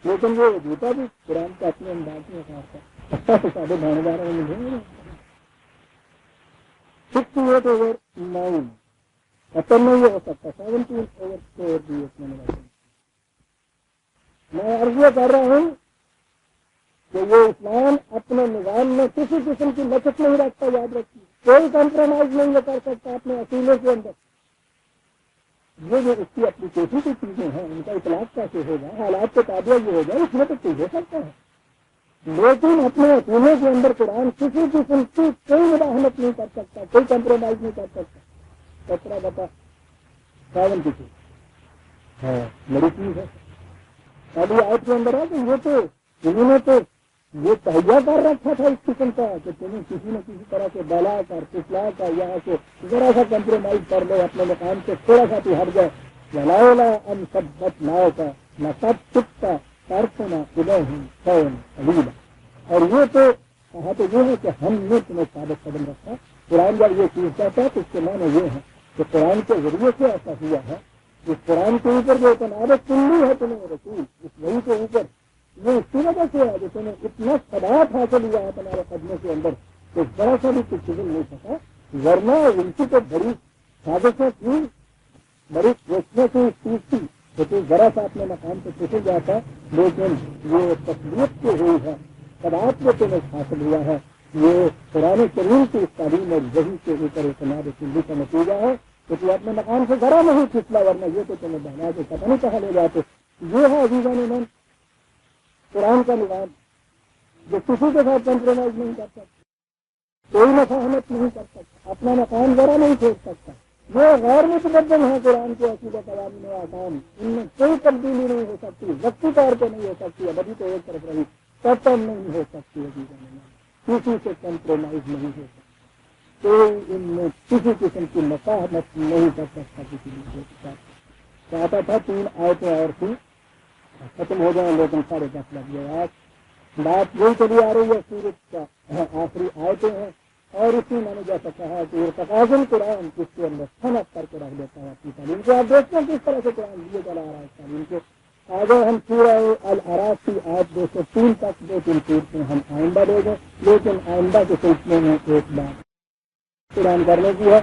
لیکن وہ جوتا بھی قرآن کا اپنے انداز میں کہا تھا سارے بھانے داروں میں مجھے 68/9 اصل میں یہ ہو سکتا 17/4 بھی اس میں عرض یہ کر رہا ہوں کہ یہ اسلام اپنے نظام میں کسی قسم کی لچک نہیں رکھتا، یاد رکھیے کوئی کمپرومائز نہیں کر سکتا اپنے اصولوں کے اندر، یہ جو اس کی اپلیکیشن کی چیزیں ہیں ان کا اطلاق کیسے ہوگا، حالات کے تابع یہ ہو جائے اس میں تو کچھ ہو سکتا ہے، لیکن اپنے اصولوں کے اندر قرآن کسی قسم کی کوئی مداخلت نہیں کر سکتا، کوئی کمپرومائز نہیں کر سکتا۔ 17 بتا 7 کی چیز ہے بڑی چیز ہے، پہلی آیت کے اندر ہے کہ یہ تو انہوں نے تو یہ تہیا کر رکھا تھا اس قسم کا کہ تمہیں کسی نہ کسی طرح سے بلا کر پچھلا کر یہاں سے ذرا سا کمپرومائز کر لو اپنے مقام سے تھوڑا سا تو ہٹ جائے ولا ان سب بت ناؤ کا نہ سب چپ کا کارخانہ خدا ہوں فون علیلا اور یہ تو کہا تو یہ ہے کہ ہم نے تمہیں ثابت قدم رکھا قرآن جب یہ چیز کہتا ہے تو اس کے معنی یہ ہے کہ قرآن کے ذریعے سے ایسا ہوا ہے اس قرآن کے اوپر جو اعتماد کلی ہے تمہیں رسول اس وہی کے اوپر یہ اس کی وجہ سے ہے جو تمہیں اتنا ثبات حاصل ہوا ہے تمہارے قدموں کے اندر کہ ذرا سا بھی کچھ گزر نہیں سکا ورنہ ان کی تو بڑی سازشیں تھیں بڑی کوششیں تھیں اس چیز کی کہ تو ذرا سا اپنے مقام سے پھسل جاتا لیکن یہ تصویر جو ہوئی ہے ثبات جو تمہیں حاصل ہوا ہے یہ قرآن کریم کی اس تعلیم اور وحی کے اوپر اعتماد کلی کا نتیجہ ہے کہ تو اپنے مقام سے ذرا نہیں پھسلا ورنہ یہ تو تمہیں بہنا کے پتہ نہیں کہاں لے جاتے یہ ہے عزیزان ایمان قرآن کا نظام جو کسی کے ساتھ کمپرومائز نہیں کر سکتا کوئی مفاہمت نہیں کر سکتا اپنا مقام ذرا نہیں چھوڑ سکتا یہ غیر متبدل ہے قرآن کے عقیدہ قوانین و احکام ان میں کوئی تبدیلی نہیں ہو سکتی وقتی طور پہ نہیں ہو سکتی ابھی تو ایک طرف رہی قطعاً نہیں ہو سکتی کسی سے کمپرومائز نہیں ہو سکتی کوئی ان میں کسی قسم کی مفاہمت نہیں کر سکتا کسی دوسرے کے ساتھ چاہتا تھا 3 آیتیں اور تھیں ختم ہو جائیں لیکن 10:30 لگ گئے آج بات یہی چلی آ رہی ہے سورج کا آخری آیتیں ہیں اور اسی میں نے جیسا کہا کہ ارتقاظ قرآن اس کے اندر صنعت کر کے رکھ دیتا ہے اپنی تعلیم کو آپ دیکھتے ہیں کس طرح سے قرآن لیے چلا آ رہا ہے اس تعلیم کو آگے ہم سورہ الاعراف کی آیت 203 تک 2-3 سورتیں ہم آئندہ لے گئے لیکن آئندہ کے سلسلے میں ایک بات قرآن کرنے کی ہے